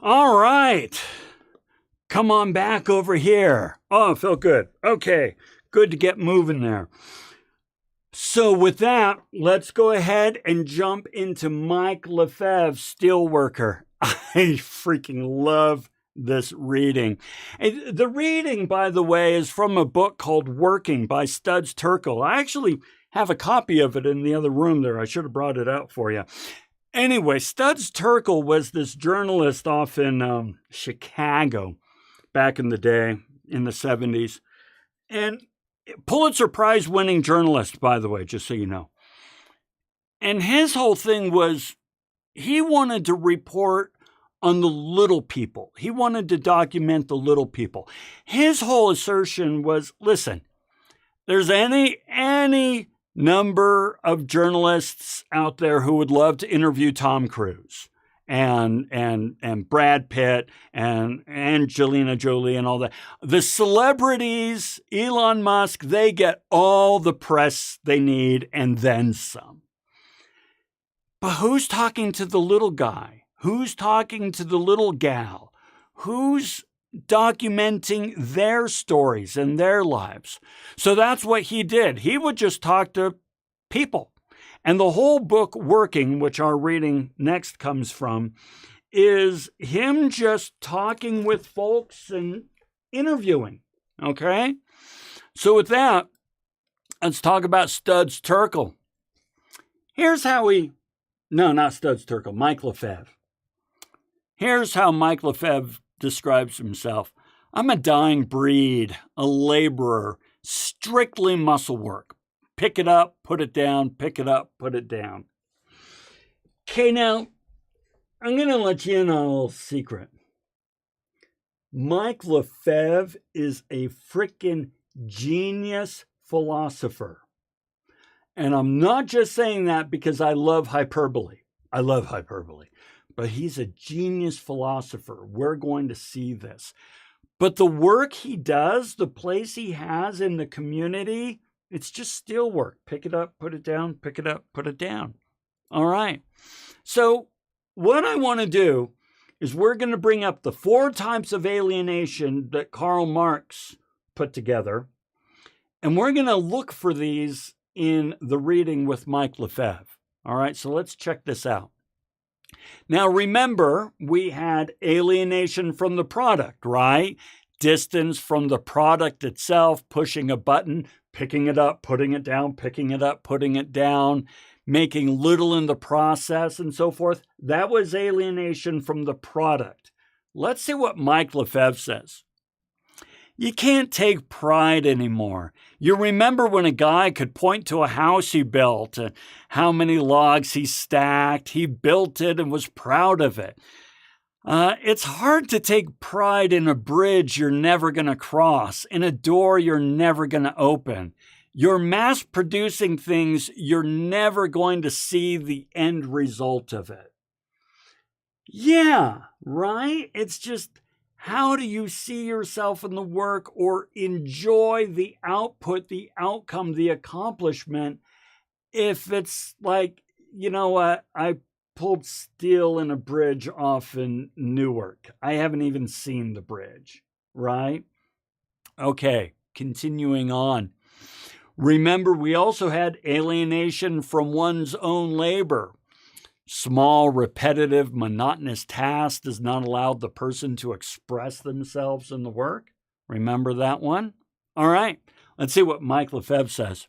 All right. Come on back over here. Oh, it felt good. Okay. Good to get moving there. So with that, let's go ahead and jump into Mike Lefebvre, Steelworker. I freaking love this reading. And the reading, by the way, is from a book called Working by Studs Terkel. I actually have a copy of it in the other room there. I should have brought it out for you. Anyway, Studs Terkel was this journalist off in Chicago back in the day, in the 70s. And Pulitzer Prize winning journalist, by the way, just so you know. And his whole thing was he wanted to report on the little people. He wanted to document the little people. His whole assertion was, listen, there's any number of journalists out there who would love to interview Tom Cruise and Brad Pitt and Angelina Jolie and all that. The celebrities, Elon Musk, they get all the press they need and then some. But who's talking to the little guy? Who's talking to the little gal? Who's documenting their stories and their lives? So that's what he did. He would just talk to people. And the whole book, Working, which our reading next comes from, is him just talking with folks and interviewing. Okay? So with that, let's talk about Studs Terkel. Here's how not Studs Terkel, Mike Lefebvre. Here's how Mike Lefebvre describes himself. I'm a dying breed, a laborer, strictly muscle work. Pick it up, put it down, pick it up, put it down. Okay, now, I'm going to let you in on a little secret. Mike Lefebvre is a freaking genius philosopher. And I'm not just saying that because I love hyperbole. I love hyperbole. But he's a genius philosopher. We're going to see this. But the work he does, the place he has in the community, it's just steel work. Pick it up, put it down, pick it up, put it down. All right. So what I want to do is we're going to bring up the 4 types of alienation that Karl Marx put together. And we're going to look for these in the reading with Mike Lefebvre. All right. So let's check this out. Now, remember, we had alienation from the product, right? Distance from the product itself, pushing a button, picking it up, putting it down, picking it up, putting it down, making little in the process and so forth. That was alienation from the product. Let's see what Mike Lefebvre says. You can't take pride anymore. You remember when a guy could point to a house he built and how many logs he stacked. He built it and was proud of it. It's hard to take pride in a bridge you're never going to cross, in a door you're never going to open. You're mass producing things you're never going to see the end result of it. Yeah, right? It's just, how do you see yourself in the work or enjoy the output, the outcome, the accomplishment if it's like, you know what, I pulled steel in a bridge off in Newark. I haven't even seen the bridge, right? Okay, continuing on. Remember, we also had alienation from one's own labor. Small, repetitive, monotonous task does not allow the person to express themselves in the work. Remember that one? All right, let's see what Mike Lefebvre says.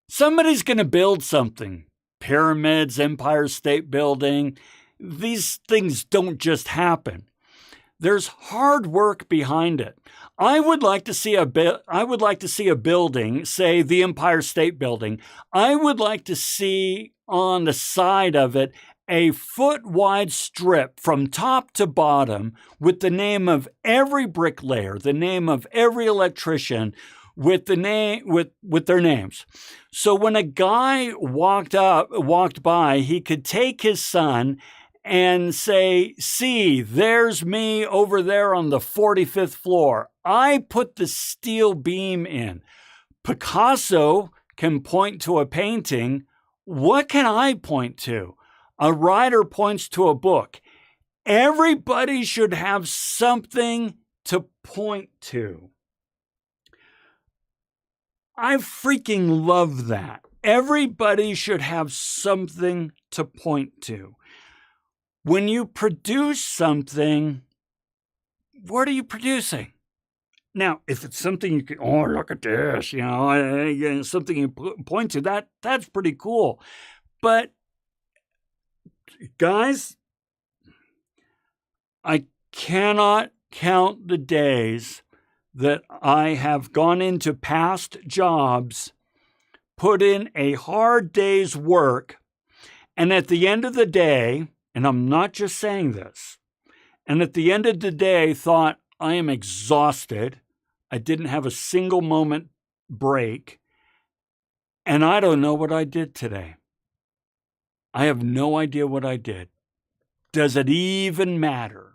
Somebody's going to build something. Pyramids, Empire State Building. These things don't just happen. There's hard work behind it. I would like to see a building, say the Empire State Building. I would like to see on the side of it a foot-wide strip from top to bottom with the name of every bricklayer, the name of every electrician, with their names. So when a guy walked by, he could take his son and say, see, there's me over there on the 45th floor. I put the steel beam in. Picasso can point to a painting. What can I point to? A writer points to a book. Everybody should have something to point to. I freaking love that. Everybody should have something to point to. When you produce something, what are you producing? Now, if it's something you can, oh, look at this, something you point to, that's pretty cool. But guys, I cannot count the days that I have gone into past jobs, put in a hard day's work, and at the end of the day, and I'm not just saying this, and at the end of the day thought, I am exhausted, I didn't have a single moment break, and I don't know what I did today. I have no idea what I did. Does it even matter?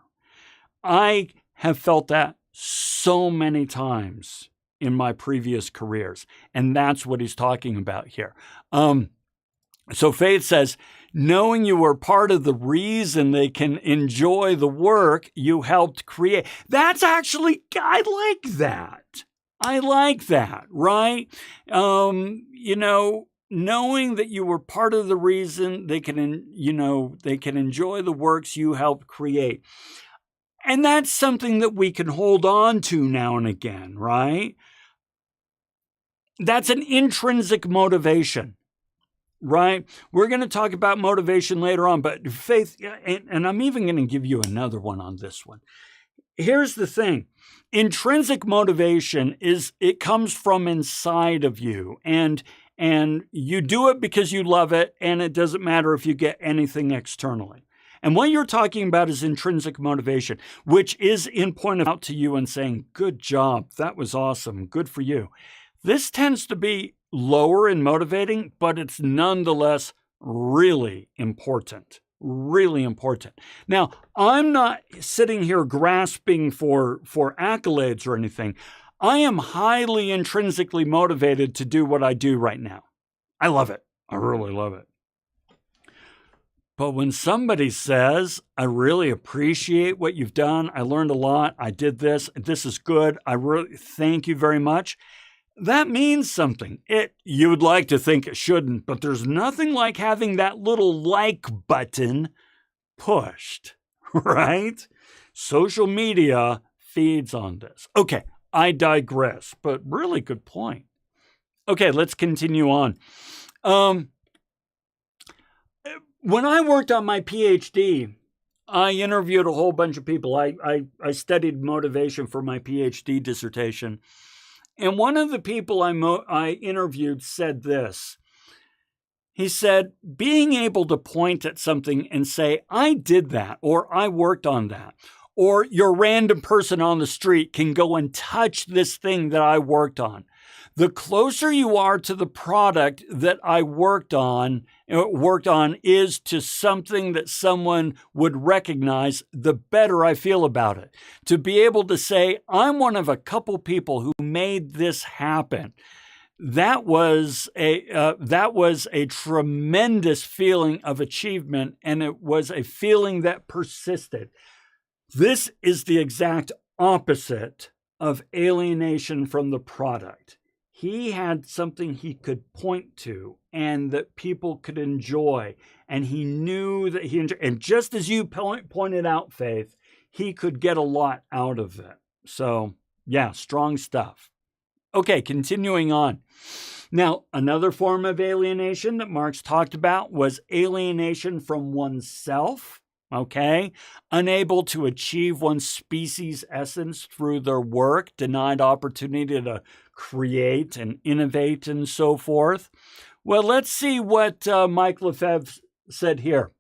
I have felt that so many times in my previous careers, and that's what he's talking about here. So Faith says, knowing you were part of the reason they can enjoy the work you helped create. That's actually, I like that. I like that, right? Knowing that you were part of the reason they can enjoy the works you helped create. And that's something that we can hold on to now and again, right? That's an intrinsic motivation, right? We're going to talk about motivation later on, but Faith, and I'm even going to give you another one on this one. Here's the thing. Intrinsic motivation it comes from inside of you, and you do it because you love it, and it doesn't matter if you get anything externally. And what you're talking about is intrinsic motivation, which is in pointing out to you and saying, good job, that was awesome, good for you. This tends to be lower in motivating, but it's nonetheless really important. Really important. Now, I'm not sitting here grasping for accolades or anything. I am highly intrinsically motivated to do what I do right now. I love it. I really love it. But when somebody says, I really appreciate what you've done, I learned a lot, I did this, this is good, I really thank you very much, that means something. You would like to think it shouldn't, but there's nothing like having that little like button pushed, right? Social media feeds on this. Okay, I digress, but really good point. Okay, let's continue on. When I worked on my PhD, I interviewed a whole bunch of people. I studied motivation for my PhD dissertation. And one of the people I interviewed said this. He said, being able to point at something and say, I did that, or I worked on that, or your random person on the street can go and touch this thing that I worked on. The closer you are to the product that I worked on is to something that someone would recognize, the better I feel about it. To be able to say, I'm one of a couple people who made this happen. That was a tremendous feeling of achievement, and it was a feeling that persisted. This is the exact opposite of alienation from the product. He had something he could point to and that people could enjoy. And he knew that he enjoyed. And just as you pointed out, Faith, he could get a lot out of it. So, yeah, strong stuff. Okay, continuing on. Now, another form of alienation that Marx talked about was alienation from oneself. Okay, unable to achieve one's species' essence through their work, denied opportunity to create and innovate and so forth. Well, let's see what Mike Lefebvre said here.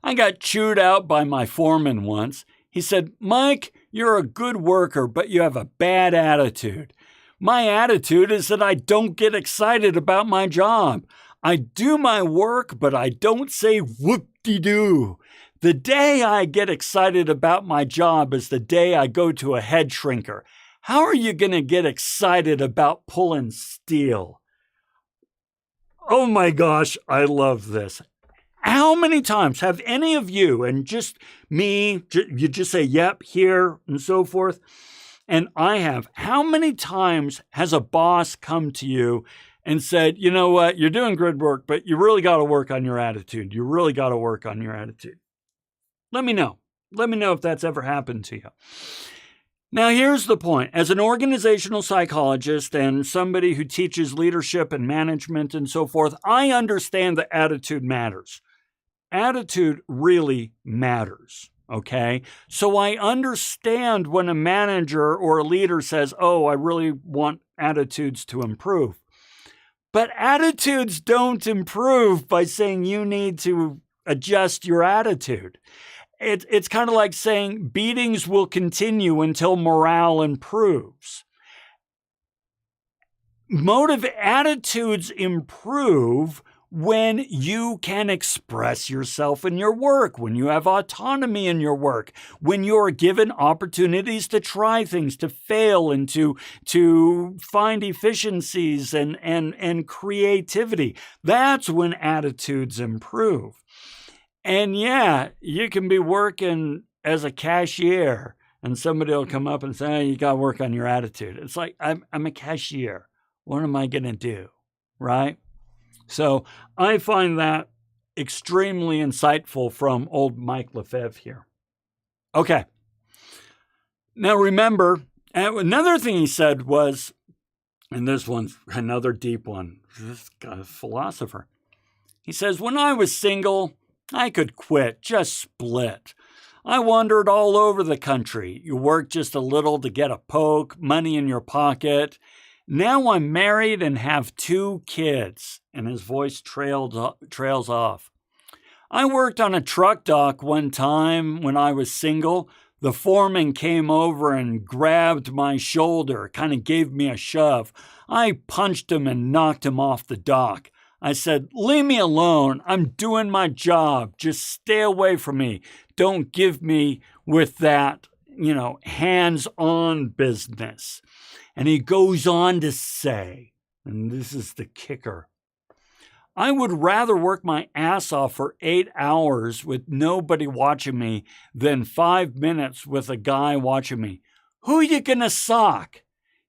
I got chewed out by my foreman once. He said, Mike, you're a good worker, but you have a bad attitude. My attitude is that I don't get excited about my job. I do my work, but I don't say whoop-de-doo. The day I get excited about my job is the day I go to a head shrinker. How are you going to get excited about pulling steel? Oh my gosh, I love this. How many times have any of you, and just me, you just say, yep, here, and so forth, and I have, how many times has a boss come to you and said, you know what, you're doing good work, but you really got to work on your attitude. You really got to work on your attitude. Let me know. Let me know if that's ever happened to you. Now, here's the point. As an organizational psychologist and somebody who teaches leadership and management and so forth, I understand that attitude matters. Attitude really matters, okay? So I understand when a manager or a leader says, oh, I really want attitudes to improve. But attitudes don't improve by saying you need to adjust your attitude. It's kind of like saying beatings will continue until morale improves. Attitudes improve when you can express yourself in your work, when you have autonomy in your work, when you're given opportunities to try things, to fail, and to find efficiencies and creativity. That's when attitudes improve. And yeah, you can be working as a cashier and somebody will come up and say, oh, you got to work on your attitude. It's like, I'm a cashier. What am I going to do? Right? So I find that extremely insightful from old Mike Lefebvre here. Okay. Now remember, another thing he said was, and this one's another deep one, this guy, a philosopher. He says, when I was single, I could quit, just split. I wandered all over the country. You work just a little to get a poke, money in your pocket. Now I'm married and have 2 kids. And his voice trails off. I worked on a truck dock one time when I was single. The foreman came over and grabbed my shoulder, kind of gave me a shove. I punched him and knocked him off the dock. I said, leave me alone. I'm doing my job. Just stay away from me. Don't give me with that, hands-on business. And he goes on to say, and this is the kicker, I would rather work my ass off for 8 hours with nobody watching me than 5 minutes with a guy watching me. Who you gonna sock?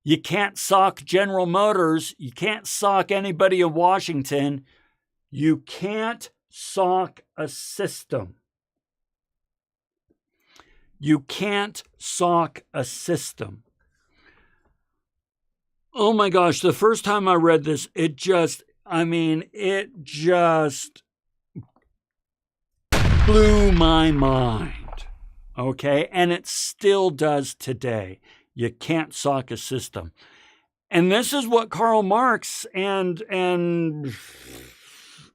You can't sock General Motors. You can't sock anybody in Washington. You can't sock a system. You can't sock a system. Oh my gosh, the first time I read this, it just blew my mind. Okay? And it still does today. You can't sock a system. And this is what Karl Marx and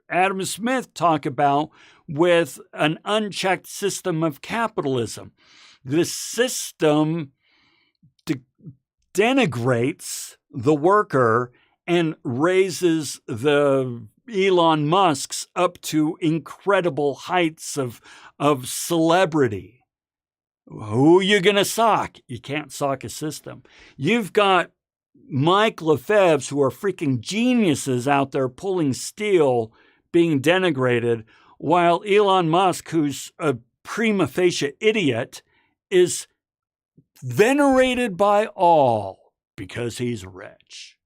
Adam Smith talk about with an unchecked system of capitalism. The system denigrates the worker and raises the Elon Musks up to incredible heights of celebrity. Who are you going to sock? You can't sock a system. You've got Mike Lefebvres, who are freaking geniuses out there pulling steel, being denigrated, while Elon Musk, who's a prima facie idiot, is venerated by all because he's rich.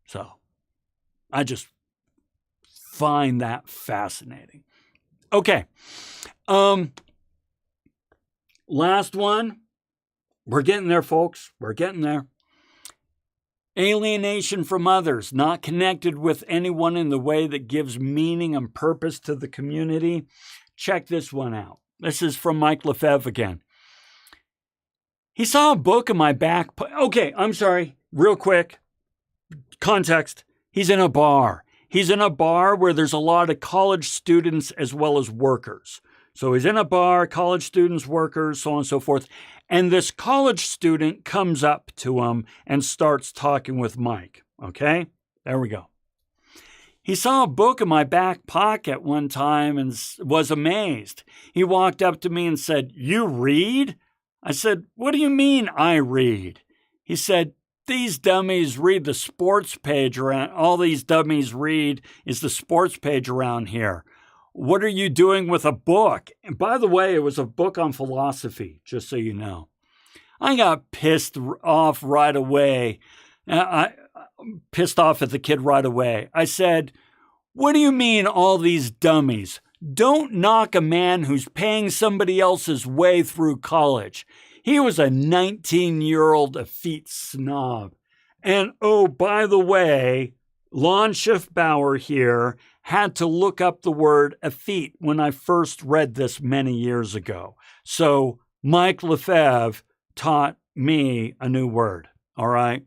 So I just find that fascinating. Okay. Last one. We're getting there, folks. We're getting there. Alienation from others, not connected with anyone in the way that gives meaning and purpose to the community. Check this one out. This is from Mike Lefebvre again. He saw a book in my back. Okay, I'm sorry. Real quick. Context. He's in a bar. He's in a bar where there's a lot of college students as well as workers. So he's in a bar, college students, workers, so on and so forth. And this college student comes up to him and starts talking with Mike. Okay? There we go. He saw a book in my back pocket one time and was amazed. He walked up to me and said, "You read?" I said, "What do you mean I read?" He said, "These dummies read the sports page around. All these dummies read is the sports page around here. what are you doing with a book? And by the way, it was a book on philosophy, just so you know. I got pissed off right away. I pissed off at the kid right away. I said, what do you mean all these dummies? Don't knock a man who's paying somebody else's way through college. He was a 19-year-old effete snob. And oh, by the way, Lon Schiffbauer here had to look up the word effete when I first read this many years ago. So Mike Lefebvre taught me a new word, all right?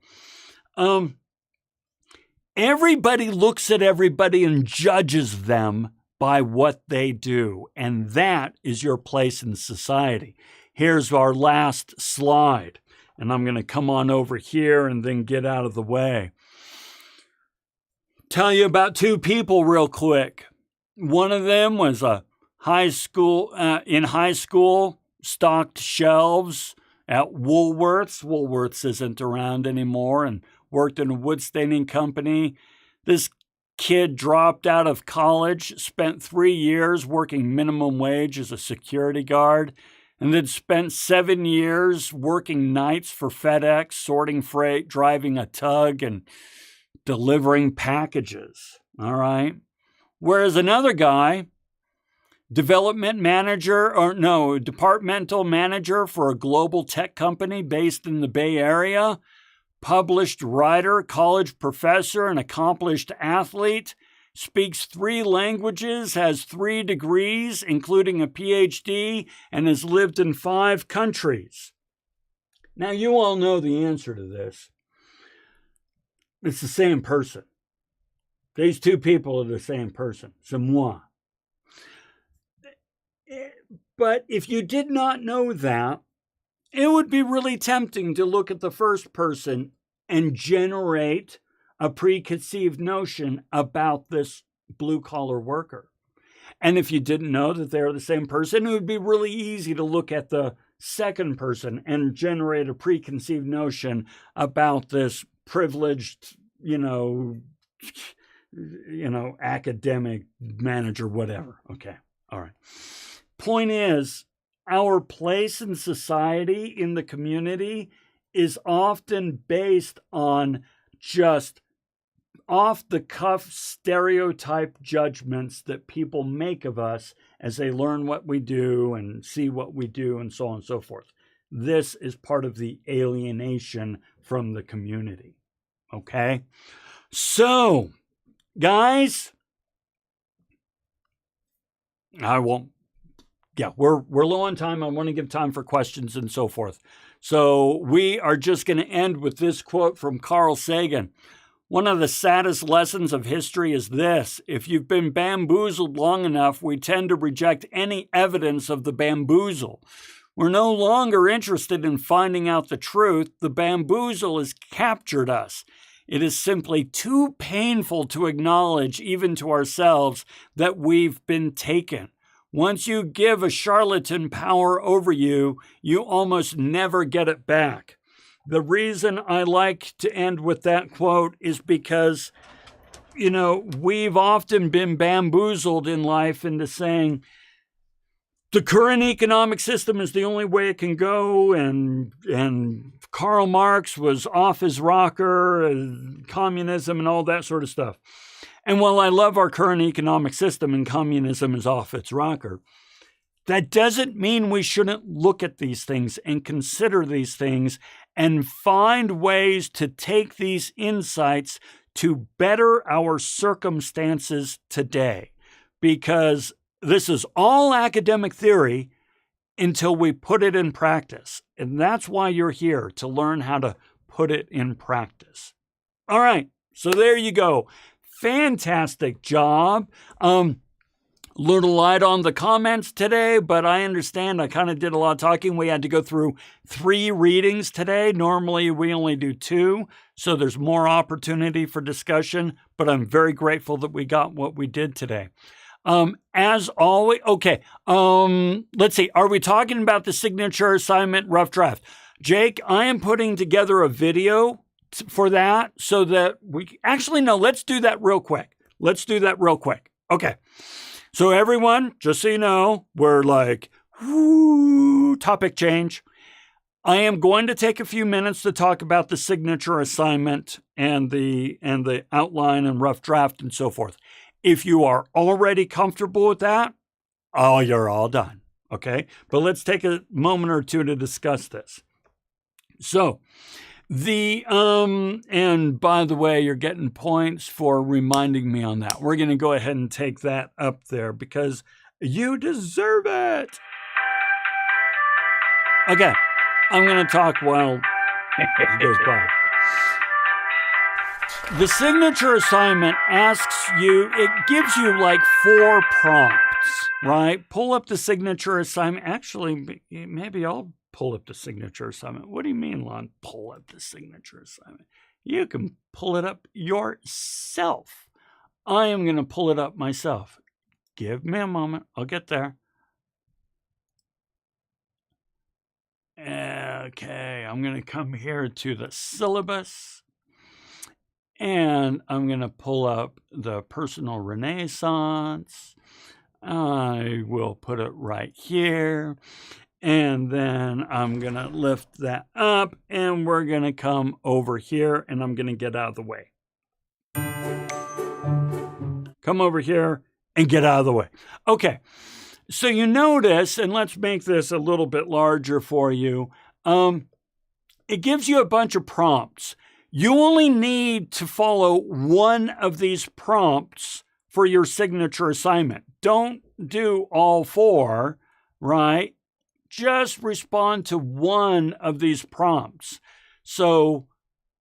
Everybody looks at everybody and judges them by what they do, and that is your place in society. Here's our last slide, and I'm going to come on over here and then get out of the way. Tell you about two people real quick. One of them was in high school, stocked shelves at Woolworths. Woolworths isn't around anymore, and worked in a wood staining company. This kid dropped out of college, spent 3 years working minimum wage as a security guard, and then spent 7 years working nights for FedEx, sorting freight, driving a tug, and delivering packages. All right. Whereas another guy, departmental manager for a global tech company based in the Bay Area, published writer, college professor, and accomplished athlete, speaks 3 languages, has 3 degrees, including a PhD, and has lived in 5 countries. Now, you all know the answer to this. It's the same person. These two people are the same person. C'est moi. But if you did not know that, it would be really tempting to look at the first person and generate a preconceived notion about this blue-collar worker. And if you didn't know that they're the same person, it would be really easy to look at the second person and generate a preconceived notion about this privileged, academic manager, whatever. Okay. All right. Point is, our place in society, in the community, is often based on just off-the-cuff stereotype judgments that people make of us as they learn what we do and see what we do and so on and so forth. This is part of the alienation from the community. Okay? So, guys, we're low on time. I want to give time for questions and so forth. So we are just going to end with this quote from Carl Sagan. One of the saddest lessons of history is this: if you've been bamboozled long enough, we tend to reject any evidence of the bamboozle. We're no longer interested in finding out the truth. The bamboozle has captured us. It is simply too painful to acknowledge, even to ourselves, that we've been taken. Once you give a charlatan power over you, you almost never get it back. The reason I like to end with that quote is because, we've often been bamboozled in life into saying the current economic system is the only way it can go, and Karl Marx was off his rocker, communism and all that sort of stuff. And while I love our current economic system and communism is off its rocker, that doesn't mean we shouldn't look at these things and consider these things and find ways to take these insights to better our circumstances today. Because this is all academic theory until we put it in practice. And that's why you're here, to learn how to put it in practice. All right, so there you go. Fantastic job. Little light on the comments today, but I understand I kind of did a lot of talking. We had to go through 3 readings today. Normally we only do 2, so there's more opportunity for discussion, but I'm very grateful that we got what we did today. As always, okay, let's see. Are we talking about the signature assignment rough draft? Jake, I am putting together a video for that so that let's do that real quick. Okay. So everyone, just so you know, we're like, whoo, topic change. I am going to take a few minutes to talk about the signature assignment and the outline and rough draft and so forth. If you are already comfortable with that, oh, you're all done. Okay. But let's take a moment or two to discuss this. So and by the way, you're getting points for reminding me on that. We're going to go ahead and take that up there because you deserve it. Okay. I'm going to talk while he goes by. The signature assignment asks you, it gives you like 4 prompts, right? Pull up the signature assignment. Actually, maybe I'll pull up the signature assignment. What do you mean, Lon? Pull up the signature assignment. You can pull it up yourself. I am going to pull it up myself. Give me a moment. I'll get there. Okay, I'm going to come here to the syllabus. And I'm going to pull up the Personal Renaissance. I will put it right here. And then I'm going to lift that up. And we're going to come over here. And I'm going to get out of the way. Come over here and get out of the way. Okay. So you notice, and let's make this a little bit larger for you. It gives you a bunch of prompts. You only need to follow one of these prompts for your signature assignment. Don't do all 4, right? Just respond to one of these prompts. So,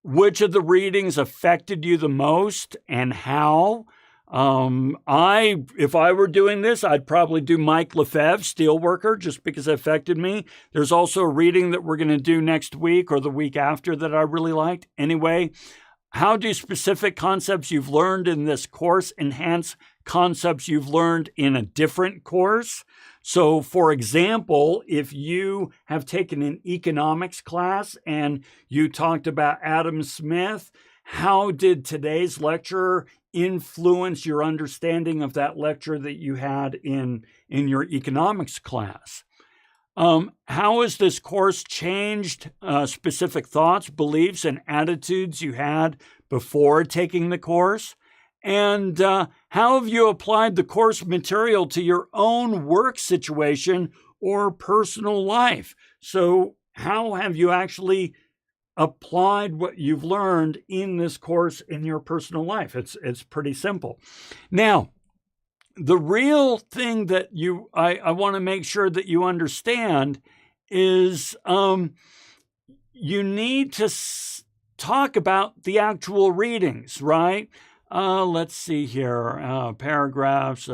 which of the readings affected you the most and how? If I were doing this, I'd probably do Mike Lefebvre, Steelworker, just because it affected me. There's also a reading that we're going to do next week or the week after that I really liked. Anyway, how do specific concepts you've learned in this course enhance concepts you've learned in a different course? So, for example, if you have taken an economics class and you talked about Adam Smith, how did today's lecture influence your understanding of that lecture that you had in your economics class? How has this course changed specific thoughts, beliefs, and attitudes you had before taking the course? And how have you applied the course material to your own work situation or personal life? So how have you actually applied what you've learned in this course in your personal life? It's pretty simple. Now, the real thing that I want to make sure that you understand is you need to talk about the actual readings, right? Let's see here, paragraphs.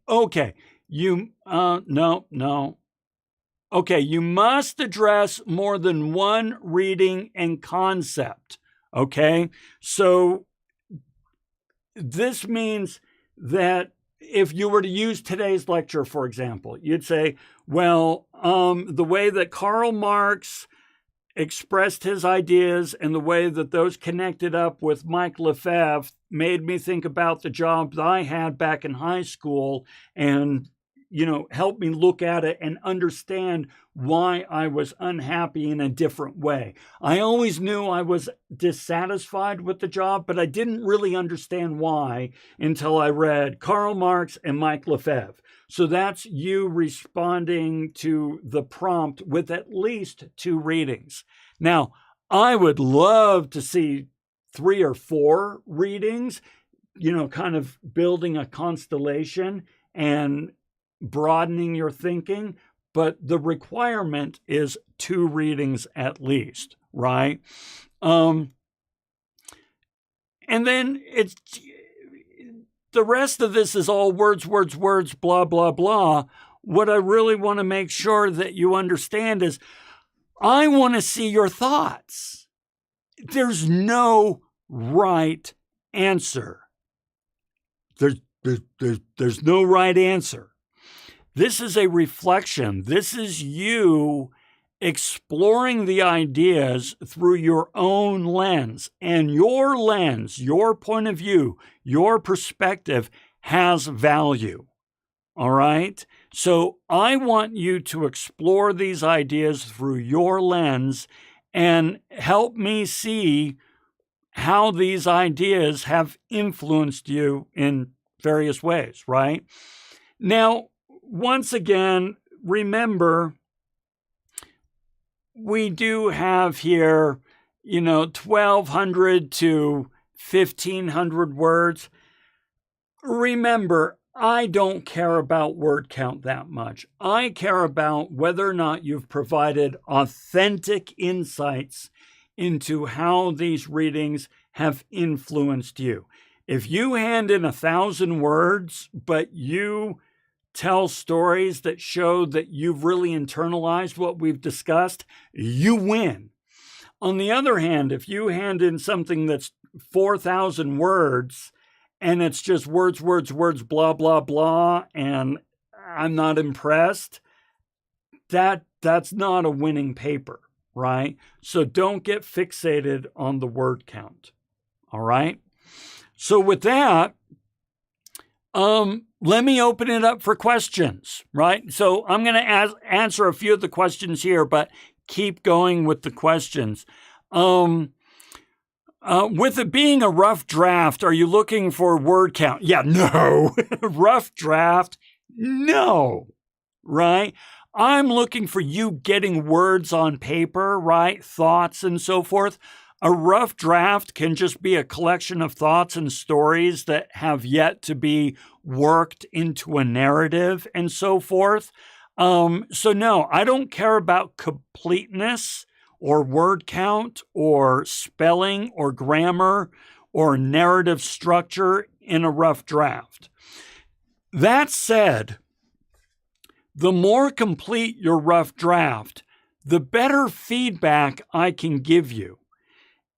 Okay, no. Okay, you must address more than one reading and concept, okay? So this means that if you were to use today's lecture, for example, you'd say, well, the way that Karl Marx expressed his ideas and the way that those connected up with Mike Lefebvre made me think about the job that I had back in high school and help me look at it and understand why I was unhappy in a different way. I always knew I was dissatisfied with the job, but I didn't really understand why until I read Karl Marx and Mike Lefebvre. So that's you responding to the prompt with at least 2 readings. Now, I would love to see 3 or 4 readings, kind of building a constellation and broadening your thinking, but the requirement is 2 readings at least, right? And then the rest of this is all words, blah, blah, blah. What I really want to make sure that you understand is I want to see your thoughts. There's no right answer. There's no right answer. This is a reflection. This is you exploring the ideas through your own lens. And your lens, your point of view, your perspective has value. All right? So I want you to explore these ideas through your lens and help me see how these ideas have influenced you in various ways, right? Now, once again, remember, we do have here, 1,200 to 1,500 words. Remember, I don't care about word count that much. I care about whether or not you've provided authentic insights into how these readings have influenced you. If you hand in 1,000 words, but you tell stories that show that you've really internalized what we've discussed, you win. On the other hand, if you hand in something that's 4,000 words, and it's just words, blah, blah, blah, and I'm not impressed, that's not a winning paper, right? So don't get fixated on the word count, all right? So with that, let me open it up for questions, right? So I'm going to answer a few of the questions here, but keep going with the questions. With it being a rough draft, are you looking for word count? Yeah, no. Rough draft, no. Right? I'm looking for you getting words on paper, right? Thoughts and so forth. A rough draft can just be a collection of thoughts and stories that have yet to be worked into a narrative and so forth. So no, I don't care about completeness or word count or spelling or grammar or narrative structure in a rough draft. That said, the more complete your rough draft, the better feedback I can give you.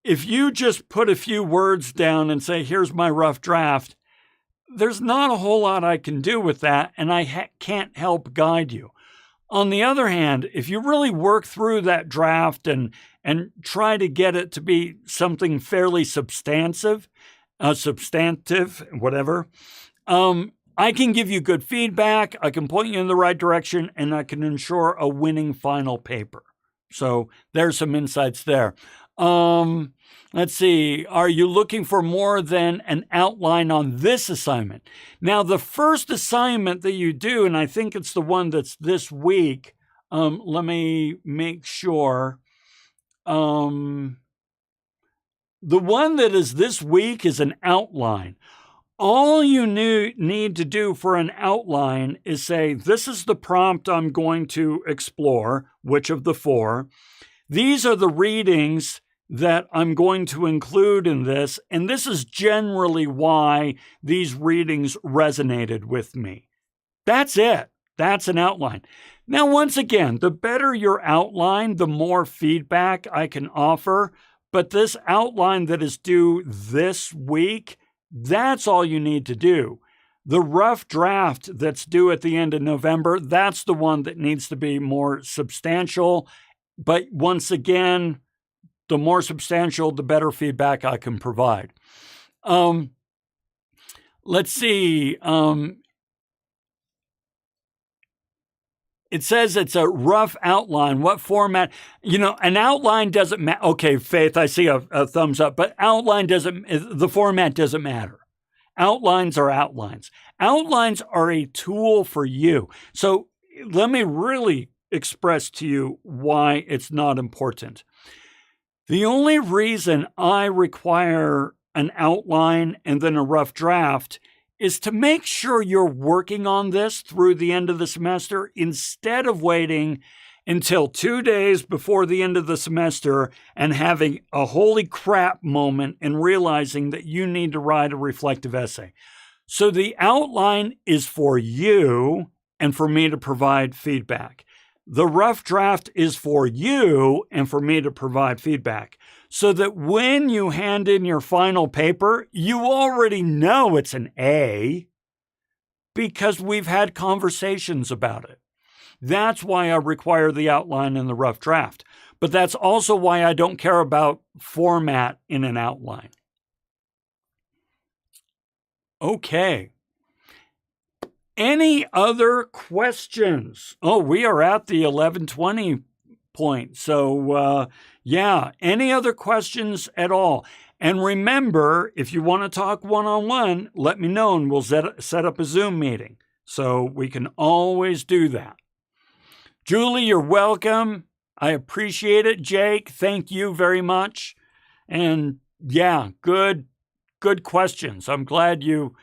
If you just put a few words down and say, here's my rough draft, there's not a whole lot I can do with that, and I can't help guide you. On the other hand, if you really work through that draft and try to get it to be something fairly substantive, whatever, I can give you good feedback, I can point you in the right direction, and I can ensure a winning final paper. So there's some insights there. Let's see. Are you looking for more than an outline on this assignment? Now, the first assignment that you do, and I think it's the one that's this week, let me make sure. The one that is this week is an outline. All you need to do for an outline is say, this is the prompt I'm going to explore, which of the four. These are the readings that I'm going to include in this, and this is generally why these readings resonated with me. That's it. That's an outline. Now, once again, the better your outline, the more feedback I can offer, but this outline that is due this week, that's all you need to do. The rough draft that's due at the end of November, that's the one that needs to be more substantial, but once again, the more substantial, the better feedback I can provide. Let's see. It says it's a rough outline. What format? An outline doesn't matter. Okay, Faith, I see a thumbs up, but the format doesn't matter. Outlines are outlines. Outlines are a tool for you. So let me really express to you why it's not important. The only reason I require an outline and then a rough draft is to make sure you're working on this through the end of the semester instead of waiting until 2 days before the end of the semester and having a holy crap moment and realizing that you need to write a reflective essay. So the outline is for you and for me to provide feedback. The rough draft is for you and for me to provide feedback so that when you hand in your final paper, you already know it's an A because we've had conversations about it. That's why I require the outline and the rough draft. But that's also why I don't care about format in an outline. Okay. Any other questions? Oh, we are at the 11:20 point. So, yeah, any other questions at all? And remember, if you want to talk one-on-one, let me know and we'll set up a Zoom meeting. So we can always do that. Julie, you're welcome. I appreciate it. Jake, thank you very much. And yeah, good questions. I'm glad you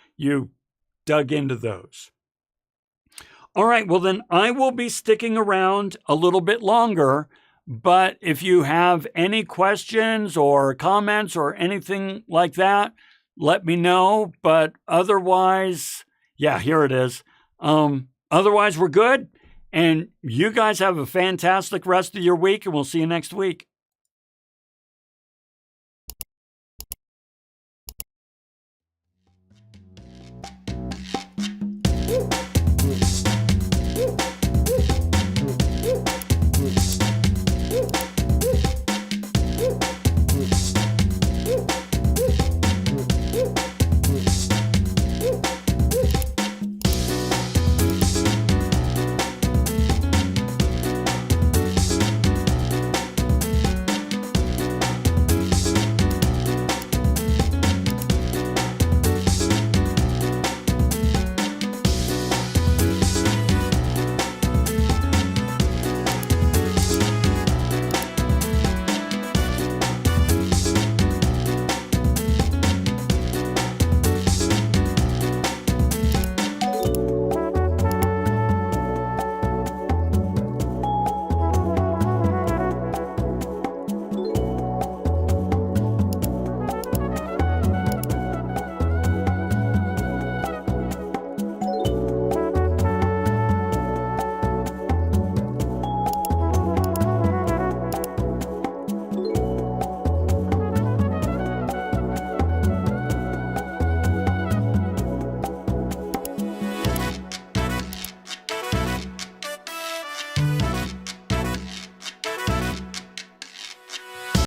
dug into those. All right, well then I will be sticking around a little bit longer, but if you have any questions or comments or anything like that, let me know. But otherwise, yeah, here it is. Otherwise, we're good. And you guys have a fantastic rest of your week, and we'll see you next week. Woo.